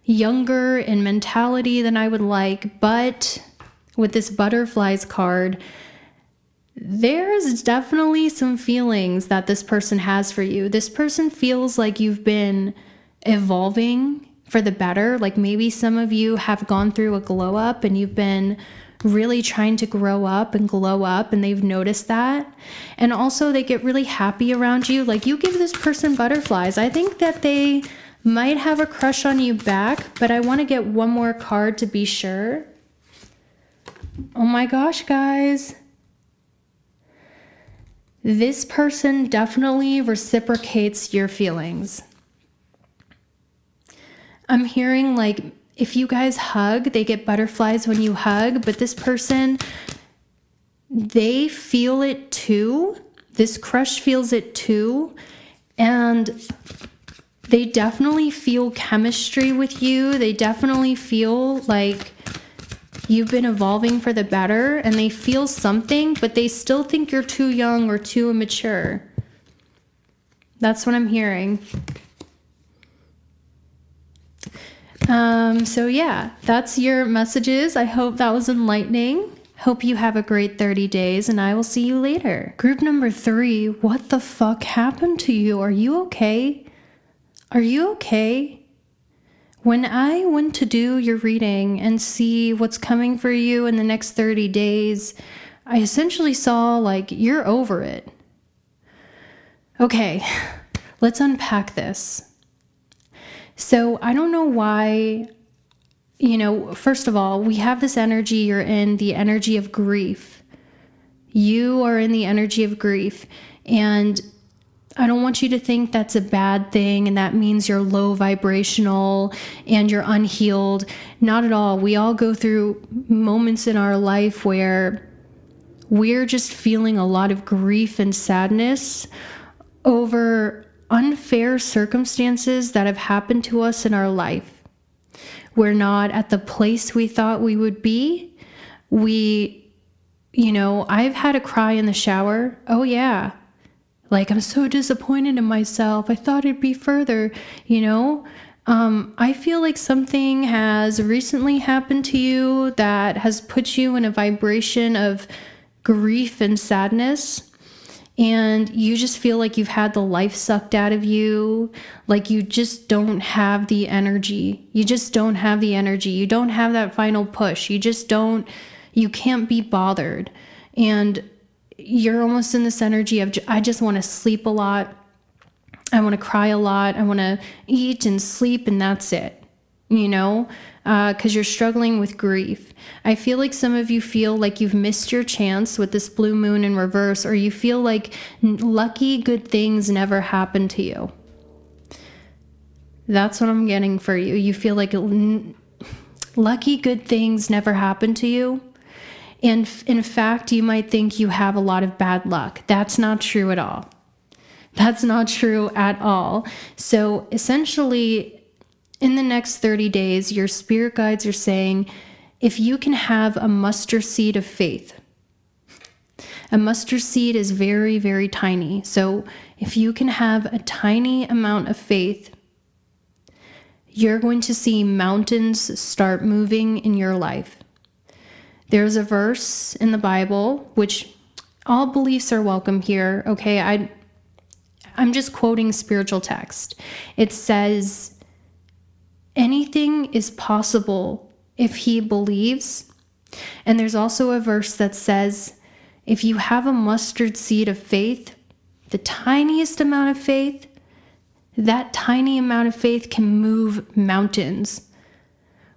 younger in mentality than I would like. But with this butterflies card, there's definitely some feelings that this person has for you. This person feels like you've been evolving for the better. Like maybe some of you have gone through a glow up and you've been really trying to grow up and glow up, and they've noticed that. And also they get really happy around you. Like you give this person butterflies. I think that they might have a crush on you back, but I want to get one more card to be sure. Oh my gosh, guys. This person definitely reciprocates your feelings. I'm hearing like if you guys hug, they get butterflies when you hug, but this person, they feel it too. This crush feels it too. And they definitely feel chemistry with you. They definitely feel like you've been evolving for the better, and they feel something, but they still think you're too young or too immature. That's what I'm hearing. So yeah, that's your messages. I hope that was enlightening. Hope you have a great 30 days, and I will see you later. Group number 3, what the fuck happened to you? Are you okay? Are you okay? When I went to do your reading and see what's coming for you in the next 30 days, I essentially saw like you're over it. Okay, let's unpack this. So I don't know why, first of all, we have this energy. You're in the energy of grief. You are in the energy of grief. And I don't want you to think that's a bad thing and that means you're low vibrational and you're unhealed. Not at all. We all go through moments in our life where we're just feeling a lot of grief and sadness over unfair circumstances that have happened to us in our life. We're not at the place we thought we would be. I've had a cry in the shower. Oh yeah. Like, I'm so disappointed in myself. I thought it'd be further, I feel like something has recently happened to you that has put you in a vibration of grief and sadness. And you just feel like you've had the life sucked out of you. Like you just don't have the energy. You just don't have the energy. You don't have that final push. You just don't, You can't be bothered. And you're almost in this energy of, I just want to sleep a lot. I want to cry a lot. I want to eat and sleep, and that's it, because you're struggling with grief. I feel like some of you feel like you've missed your chance with this blue moon in reverse, or you feel like lucky good things never happen to you. That's what I'm getting for you. You feel like lucky good things never happen to you. And in fact, you might think you have a lot of bad luck. That's not true at all. That's not true at all. So essentially, in the next 30 days, your spirit guides are saying, if you can have a mustard seed of faith. A mustard seed is very, very tiny. So if you can have a tiny amount of faith, you're going to see mountains start moving in your life. There's a verse in the Bible, which all beliefs are welcome here, okay? I'm just quoting spiritual text. It says, anything is possible if he believes. And there's also a verse that says, if you have a mustard seed of faith, the tiniest amount of faith, that tiny amount of faith can move mountains,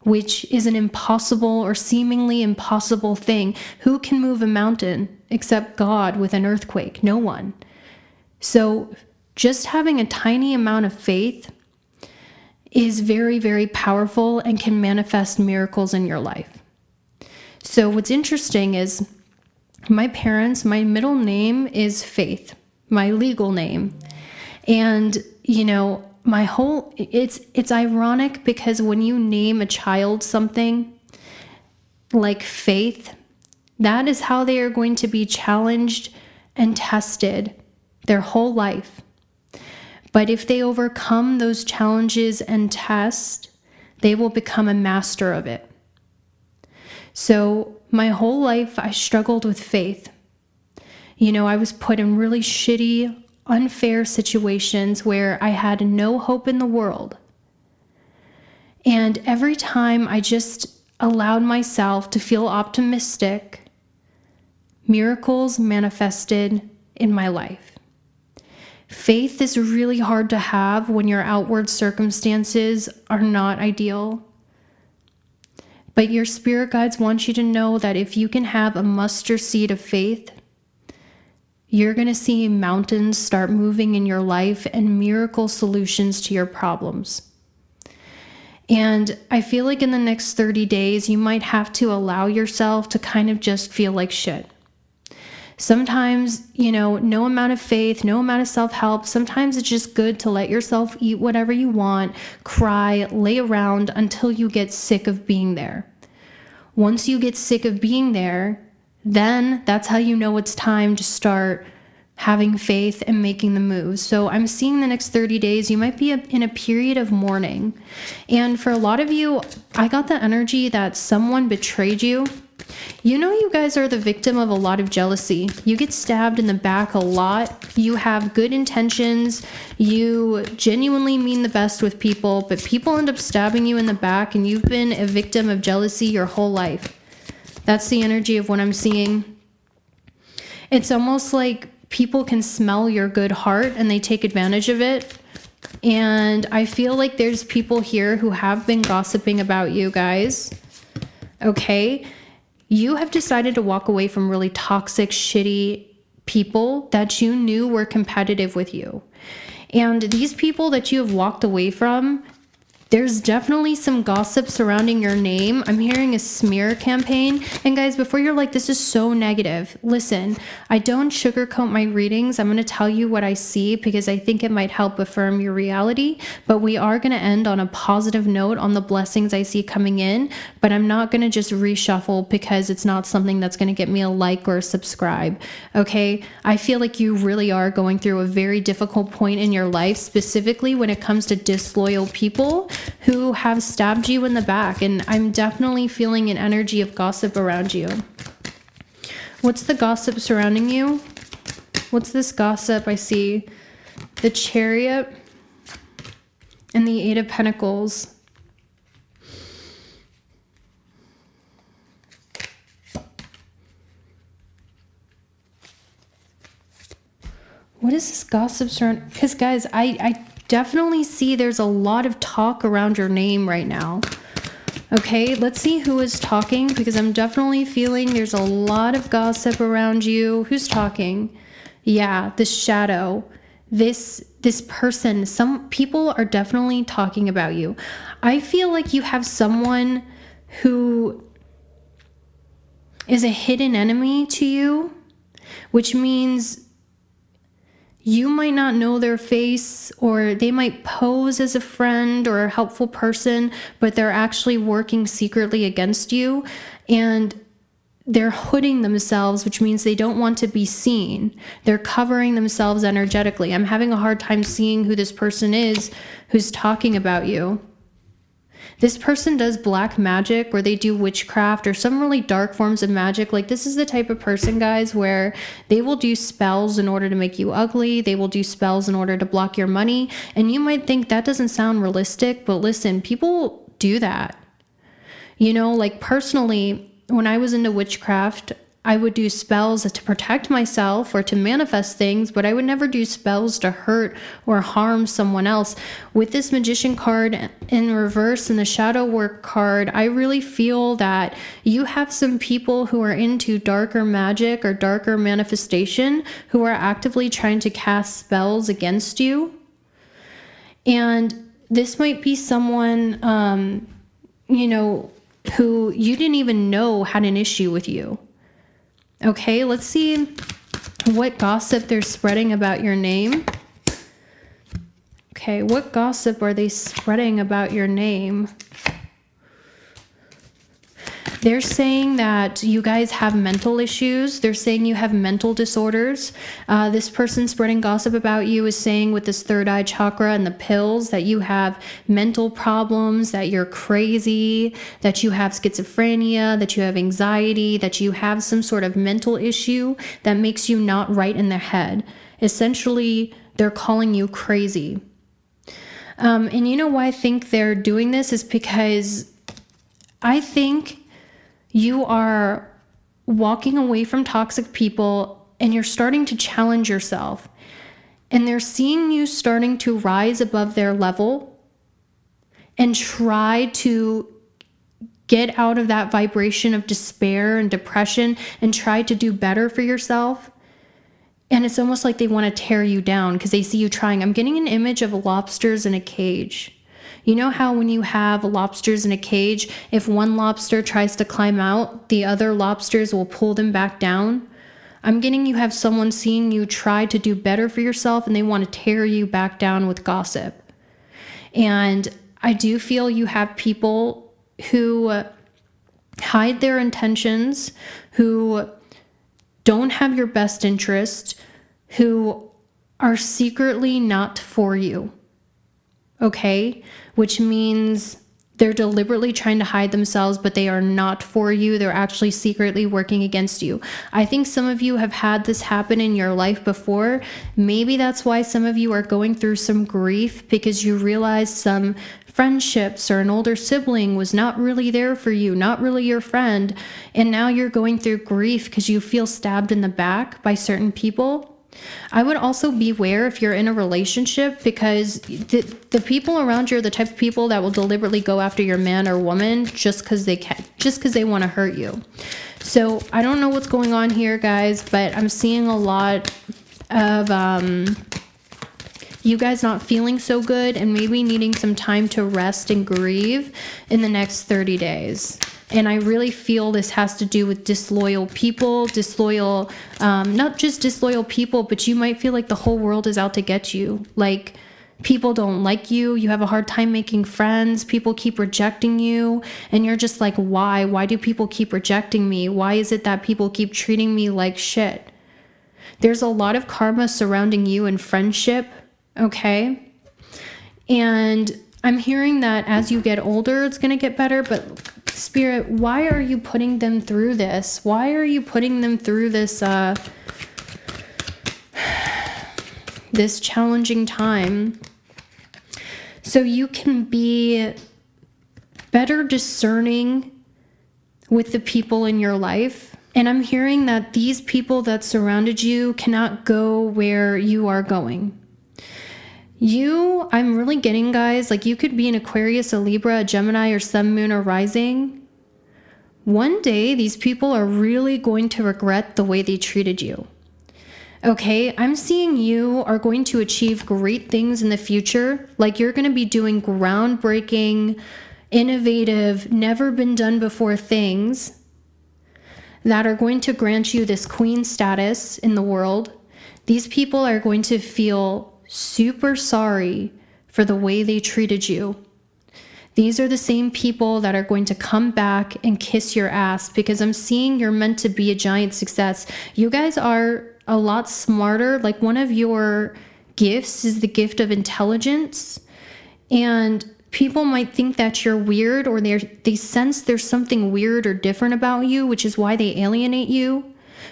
which is an impossible or seemingly impossible thing. Who can move a mountain except God with an earthquake? No one. So just having a tiny amount of faith is very, very powerful and can manifest miracles in your life. So what's interesting is my parents, my middle name is Faith, my legal name. And, it's ironic because when you name a child something like Faith, that is how they are going to be challenged and tested their whole life. But if they overcome those challenges and tests, they will become a master of it. So my whole life, I struggled with faith. I was put in really shitty, unfair situations where I had no hope in the world. And every time I just allowed myself to feel optimistic, miracles manifested in my life. Faith is really hard to have when your outward circumstances are not ideal. But your spirit guides want you to know that if you can have a mustard seed of faith, you're going to see mountains start moving in your life and miracle solutions to your problems. And I feel like in the next 30 days, you might have to allow yourself to kind of just feel like shit. Sometimes, no amount of faith, no amount of self-help. Sometimes it's just good to let yourself eat whatever you want, cry, lay around until you get sick of being there. Once you get sick of being there, then that's how you know it's time to start having faith and making the moves. So I'm seeing the next 30 days, you might be in a period of mourning. And for a lot of you, I got the energy that someone betrayed you. You guys are the victim of a lot of jealousy. You get stabbed in the back a lot. You have good intentions. You genuinely mean the best with people, but people end up stabbing you in the back, and you've been a victim of jealousy your whole life. That's the energy of what I'm seeing. It's almost like people can smell your good heart and they take advantage of it. And I feel like there's people here who have been gossiping about you guys. Okay? You have decided to walk away from really toxic, shitty people that you knew were competitive with you. And these people that you have walked away from, there's definitely some gossip surrounding your name. I'm hearing a smear campaign. And guys, before you're like, this is so negative, listen, I don't sugarcoat my readings. I'm going to tell you what I see because I think it might help affirm your reality. But we are going to end on a positive note on the blessings I see coming in. But I'm not going to just reshuffle because it's not something that's going to get me a like or a subscribe. Okay? I feel like you really are going through a very difficult point in your life, specifically when it comes to disloyal people who have stabbed you in the back, and I'm definitely feeling an energy of gossip around you. What's the gossip surrounding you? What's this gossip? I see the Chariot and the Eight of Pentacles. What is this gossip surround? Because guys, I definitely see there's a lot of talk around your name right now. Okay, let's see who is talking, because I'm definitely feeling there's a lot of gossip around you. Who's talking? Yeah, the shadow. This person, some people are definitely talking about you. I feel like you have someone who is a hidden enemy to you, which means you might not know their face, or they might pose as a friend or a helpful person, but they're actually working secretly against you, and they're hooding themselves, which means they don't want to be seen. They're covering themselves energetically. I'm having a hard time seeing who this person is who's talking about you. This person does black magic, or they do witchcraft or some really dark forms of magic. Like, this is the type of person, guys, where they will do spells in order to make you ugly. They will do spells in order to block your money. And you might think that doesn't sound realistic, but listen, people do that. You know, like personally, when I was into witchcraft, I would do spells to protect myself or to manifest things, but I would never do spells to hurt or harm someone else. With this magician card in reverse and the shadow work card, I really feel that you have some people who are into darker magic or darker manifestation who are actively trying to cast spells against you. And this might be someone, who you didn't even know had an issue with you. Okay, let's see what gossip they're spreading about your name. Okay, what gossip are they spreading about your name? They're saying that you guys have mental issues. They're saying you have mental disorders. This person spreading gossip about you is saying with this third eye chakra and the pills that you have mental problems, that you're crazy, that you have schizophrenia, that you have anxiety, that you have some sort of mental issue that makes you not right in the head. Essentially, they're calling you crazy. And you know why I think they're doing this is because I think you are walking away from toxic people and you're starting to challenge yourself. And they're seeing you starting to rise above their level and try to get out of that vibration of despair and depression and try to do better for yourself. And it's almost like they want to tear you down because they see you trying. I'm getting an image of lobsters in a cage. You know how when you have lobsters in a cage, if one lobster tries to climb out, the other lobsters will pull them back down? I'm getting you have someone seeing you try to do better for yourself and they want to tear you back down with gossip. And I do feel you have people who hide their intentions, who don't have your best interest, who are secretly not for you. Okay? Which means they're deliberately trying to hide themselves, but they are not for you. They're actually secretly working against you. I think some of you have had this happen in your life before. Maybe that's why some of you are going through some grief, because you realize some friendships or an older sibling was not really there for you, not really your friend. And now you're going through grief because you feel stabbed in the back by certain people. I would also beware if you're in a relationship, because the people around you are the type of people that will deliberately go after your man or woman just because they can, just because they want to hurt you. So I don't know what's going on here, guys, but I'm seeing a lot of you guys not feeling so good and maybe needing some time to rest and grieve in the next 30 days. And I really feel this has to do with disloyal people, not just disloyal people, but you might feel like the whole world is out to get you. Like, people don't like you. You have a hard time making friends. People keep rejecting you. And you're just like, why? Why do people keep rejecting me? Why is it that people keep treating me like shit? There's a lot of karma surrounding you in friendship, okay? And I'm hearing that as you get older, it's going to get better, but Spirit, why are you putting them through this? Why are you putting them through this this challenging time? So you can be better discerning with the people in your life And I'm hearing that these people that surrounded you cannot go where you are going. I'm really getting, guys, like you could be an Aquarius, a Libra, a Gemini, or Sun, Moon, or Rising. One day, these people are really going to regret the way they treated you. Okay, I'm seeing you are going to achieve great things in the future. Like you're going to be doing groundbreaking, innovative, never been done before things that are going to grant you this queen status in the world. These people are going to feel super sorry for the way they treated you. These are the same people that are going to come back and kiss your ass, because I'm seeing you're meant to be a giant success. You guys are a lot smarter. Like one of your gifts is the gift of intelligence, and people might think that you're weird, or they sense there's something weird or different about you, which is why they alienate you.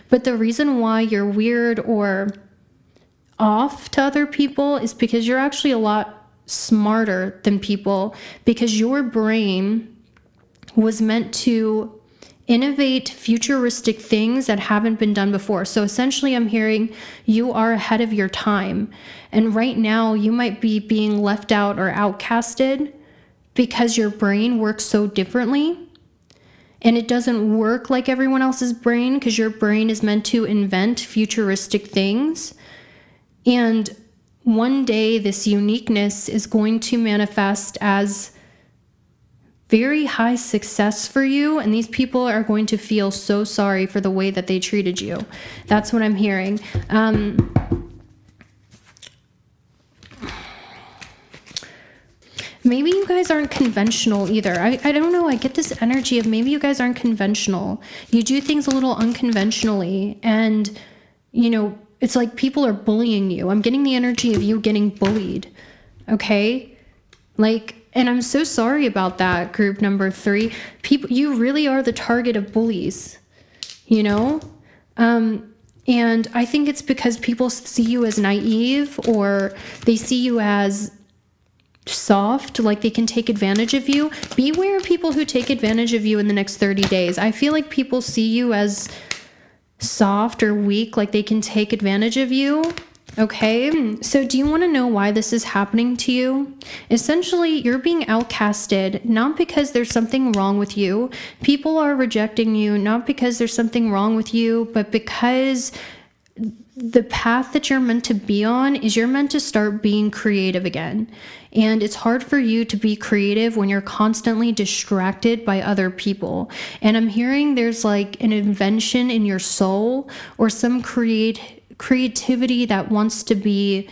But the reason why you're weird or off to other people is because you're actually a lot smarter than people, because your brain was meant to innovate futuristic things that haven't been done before. So essentially, I'm hearing you are ahead of your time. And right now, you might be being left out or outcasted because your brain works so differently. And it doesn't work like everyone else's brain, because your brain is meant to invent futuristic things. And one day, this uniqueness is going to manifest as very high success for you, and these people are going to feel so sorry for the way that they treated you. That's what I'm hearing. Maybe you guys aren't conventional either. I don't know. I get this energy of maybe you guys aren't conventional. You do things a little unconventionally, and it's like people are bullying you. I'm getting the energy of you getting bullied. Okay? And I'm so sorry about that, group number 3. You really are the target of bullies, And I think it's because people see you as naive, or they see you as soft, like they can take advantage of you. Beware of people who take advantage of you in the next 30 days. I feel like people see you as soft or weak, like they can take advantage of you. Okay, so do you want to know why this is happening to you? Essentially, you're being outcasted, not because there's something wrong with you. People are rejecting you, not because there's something wrong with you, but because the path that you're meant to be on is you're meant to start being creative again. And it's hard for you to be creative when you're constantly distracted by other people. And I'm hearing there's like an invention in your soul, or some creativity that wants to be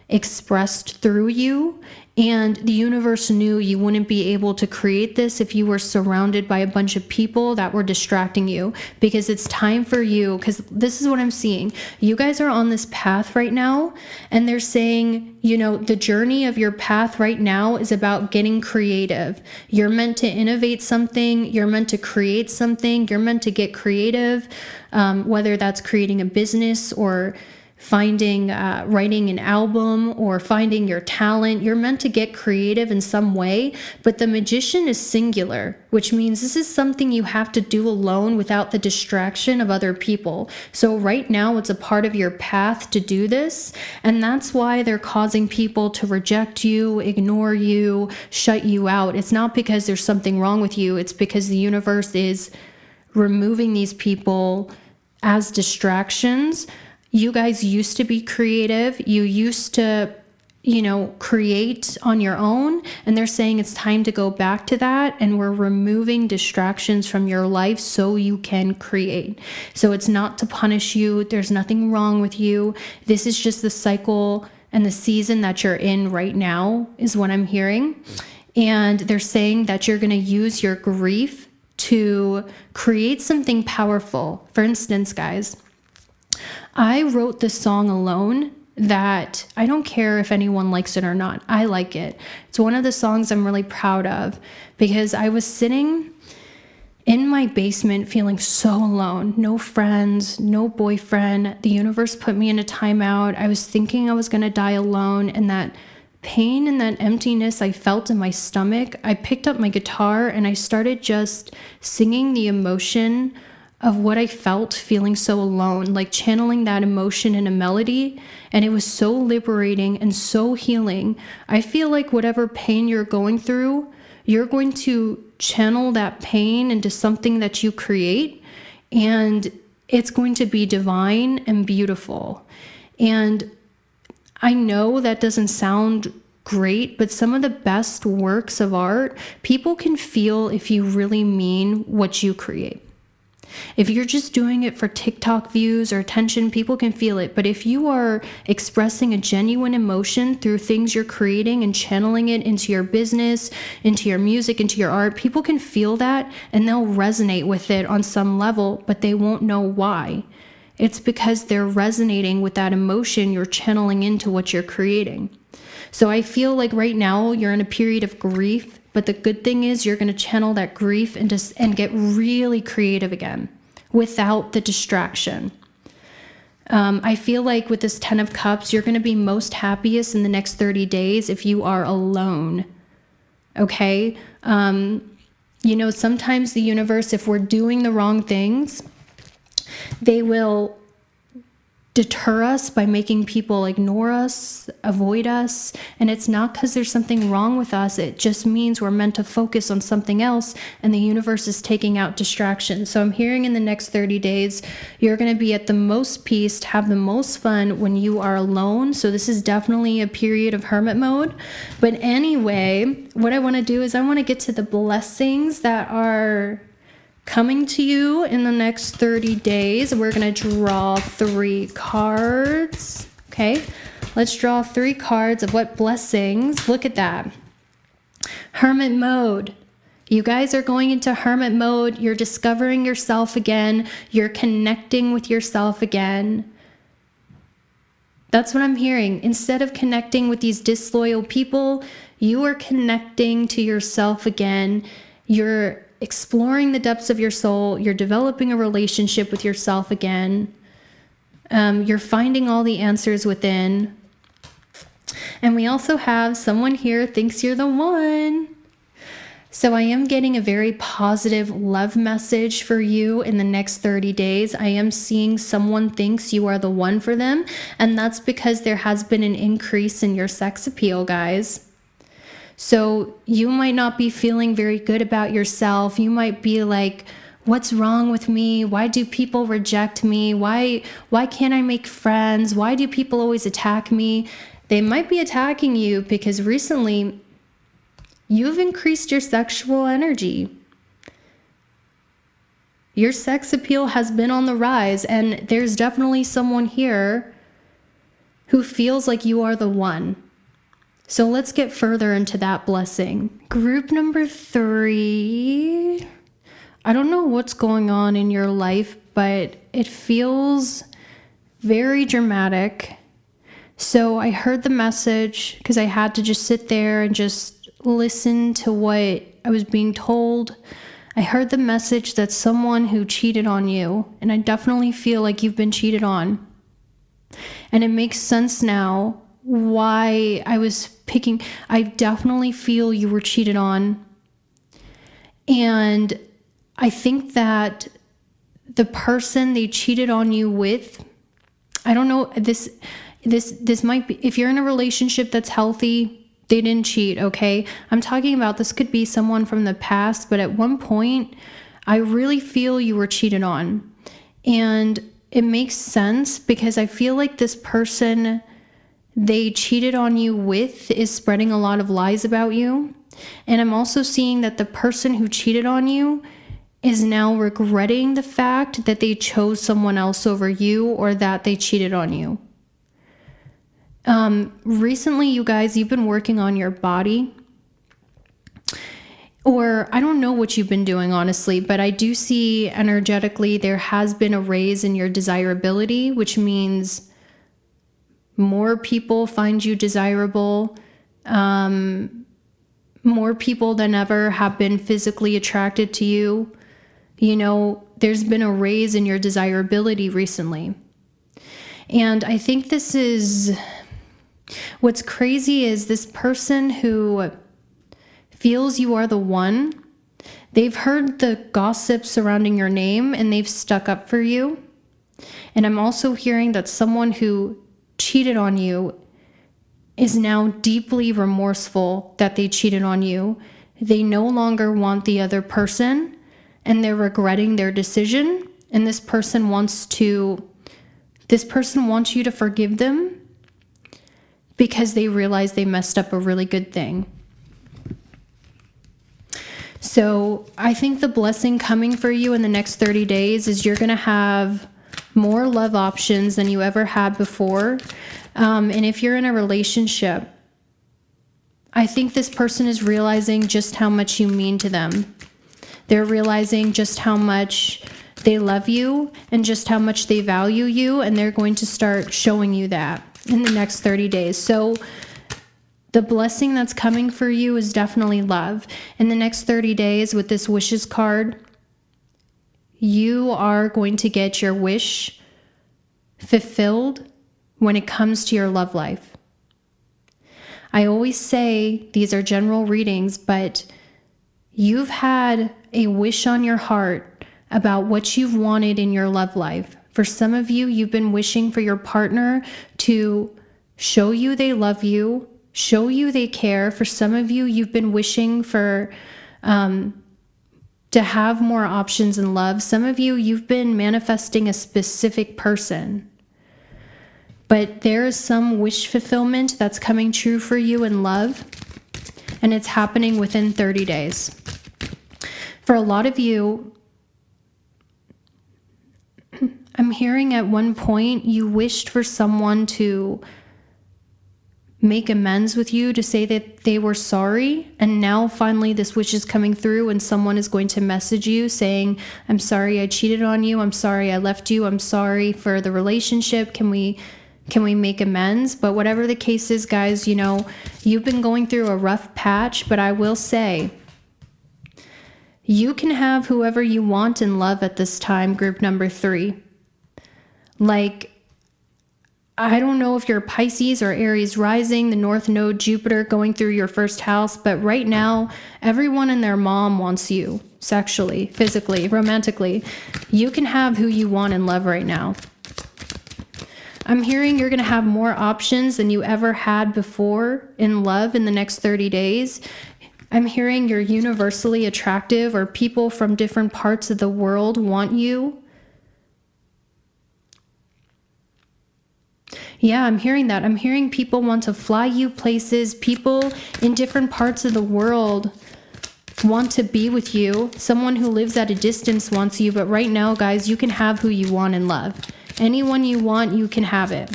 expressed through you, and the universe knew you wouldn't be able to create this if you were surrounded by a bunch of people that were distracting you, because it's time for you, because this is what I'm seeing. You guys are on this path right now, and they're saying, the journey of your path right now is about getting creative. You're meant to innovate something, you're meant to create something, you're meant to get creative, whether that's creating a business or writing an album or finding your talent. You're meant to get creative in some way, but the magician is singular, which means this is something you have to do alone without the distraction of other people. So right now it's a part of your path to do this, and that's why they're causing people to reject you, ignore you, shut you out. It's not because there's something wrong with you. It's because the universe is removing these people as distractions. You guys used to be creative. You used to, create on your own. And they're saying it's time to go back to that. And we're removing distractions from your life so you can create. So it's not to punish you. There's nothing wrong with you. This is just the cycle and the season that you're in right now, is what I'm hearing. And they're saying that you're going to use your grief to create something powerful. For instance, guys, I wrote this song alone that I don't care if anyone likes it or not. I like it. It's one of the songs I'm really proud of, because I was sitting in my basement feeling so alone. No friends, no boyfriend. The universe put me in a timeout. I was thinking I was going to die alone, and that pain and that emptiness I felt in my stomach, I picked up my guitar and I started just singing the emotion of what I felt feeling so alone, like channeling that emotion in a melody. And it was so liberating and so healing. I feel like whatever pain you're going through, you're going to channel that pain into something that you create, and it's going to be divine and beautiful. And I know that doesn't sound great, but some of the best works of art, people can feel if you really mean what you create. If you're just doing it for TikTok views or attention, people can feel it. But if you are expressing a genuine emotion through things you're creating and channeling it into your business, into your music, into your art, people can feel that and they'll resonate with it on some level, but they won't know why. It's because they're resonating with that emotion you're channeling into what you're creating. So I feel like right now you're in a period of grief, but the good thing is you're going to channel that grief and get really creative again without the distraction. I feel like with this 10 of Cups, you're going to be most happiest in the next 30 days if you are alone. Okay? Sometimes the universe, if we're doing the wrong things, they will deter us by making people ignore us, avoid us. And it's not because there's something wrong with us. It just means we're meant to focus on something else, and the universe is taking out distractions. So I'm hearing in the next 30 days, you're going to be at the most peace, have the most fun when you are alone. So this is definitely a period of hermit mode. But anyway, what I want to do is I want to get to the blessings that are coming to you in the next 30 days. We're going to draw 3 cards. Okay, let's draw 3 cards of what blessings. Look at that. Hermit mode. You guys are going into hermit mode. You're discovering yourself again. You're connecting with yourself again. That's what I'm hearing. Instead of connecting with these disloyal people, you are connecting to yourself again. You're exploring the depths of your soul. You're developing a relationship with yourself again. You're finding all the answers within. And we also have someone here thinks you're the one. So I am getting a very positive love message for you in the next 30 days. I am seeing someone thinks you are the one for them. And that's because there has been an increase in your sex appeal, guys. So you might not be feeling very good about yourself. You might be like, what's wrong with me? Why do people reject me? Why can't I make friends? Why do people always attack me? They might be attacking you because recently you've increased your sexual energy. Your sex appeal has been on the rise, and there's definitely someone here who feels like you are the one. So let's get further into that blessing. Group number 3. I don't know what's going on in your life, but it feels very dramatic. So I heard the message because I had to just sit there and just listen to what I was being told. I heard the message that someone who cheated on you, and I definitely feel like you've been cheated on. And it makes sense now why I was picking. I definitely feel you were cheated on. And I think that the person they cheated on you with, I don't know, this might be, if you're in a relationship that's healthy, they didn't cheat, okay? I'm talking about this could be someone from the past, but at one point, I really feel you were cheated on. And it makes sense because I feel like this person they cheated on you with is spreading a lot of lies about you. And I'm also seeing that the person who cheated on you is now regretting the fact that they chose someone else over you or that they cheated on you. Recently, you guys, you've been working on your body. Or I don't know what you've been doing, honestly, but I do see energetically there has been a raise in your desirability, which means more people find you desirable. More people than ever have been physically attracted to you. You know, there's been a raise in your desirability recently. And I think this is, what's crazy is this person who feels you are the one, They've heard the gossip surrounding your name and they've stuck up for you. And I'm also hearing that someone who cheated on you is now deeply remorseful that they cheated on you. They no longer want the other person and they're regretting their decision. And this person wants you to forgive them because they realize they messed up a really good thing. So I think the blessing coming for you in the next 30 days is you're going to have more love options than you ever had before. And if you're in a relationship, I think this person is realizing just how much you mean to them. They're realizing just how much they love you and just how much they value you, and they're going to start showing you that in the next 30 days. So the blessing that's coming for you is definitely love. In the next 30 days with this wishes card, you are going to get your wish fulfilled when it comes to your love life. I always say these are general readings, but you've had a wish on your heart about what you've wanted in your love life. For some of you, you've been wishing for your partner to show you they love you, show you they care. For some of you, you've been wishing for to have more options in love. Some of you, you've been manifesting a specific person. But there is some wish fulfillment that's coming true for you in love, and it's happening within 30 days. For a lot of you, I'm hearing at one point you wished for someone to make amends with you, to say that they were sorry, and now finally this wish is coming through and someone is going to message you saying, I'm sorry I cheated on you, I'm sorry I left you, I'm sorry for the relationship, can we make amends? But whatever the case is, guys, you've been going through a rough patch, but I will say, you can have whoever you want in love at this time, group number 3. I don't know if you're Pisces or Aries rising, the North Node, Jupiter going through your first house, but right now, everyone and their mom wants you sexually, physically, romantically. You can have who you want in love right now. I'm hearing you're going to have more options than you ever had before in love in the next 30 days. I'm hearing you're universally attractive, or people from different parts of the world want you. Yeah, I'm hearing that. I'm hearing people want to fly you places. People in different parts of the world want to be with you. Someone who lives at a distance wants you. But right now, guys, you can have who you want in love. Anyone you want, you can have it.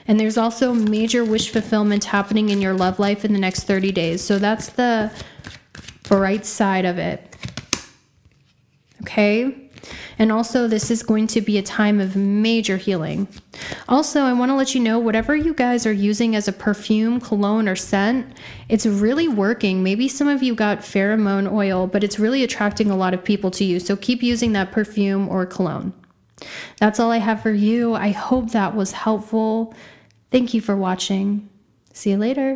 And there's also major wish fulfillment happening in your love life in the next 30 days. So that's the bright side of it. Okay? And also, this is going to be a time of major healing. Also, I want to let you know, whatever you guys are using as a perfume, cologne, or scent, it's really working. Maybe some of you got pheromone oil, but it's really attracting a lot of people to you. So keep using that perfume or cologne. That's all I have for you. I hope that was helpful. Thank you for watching. See you later.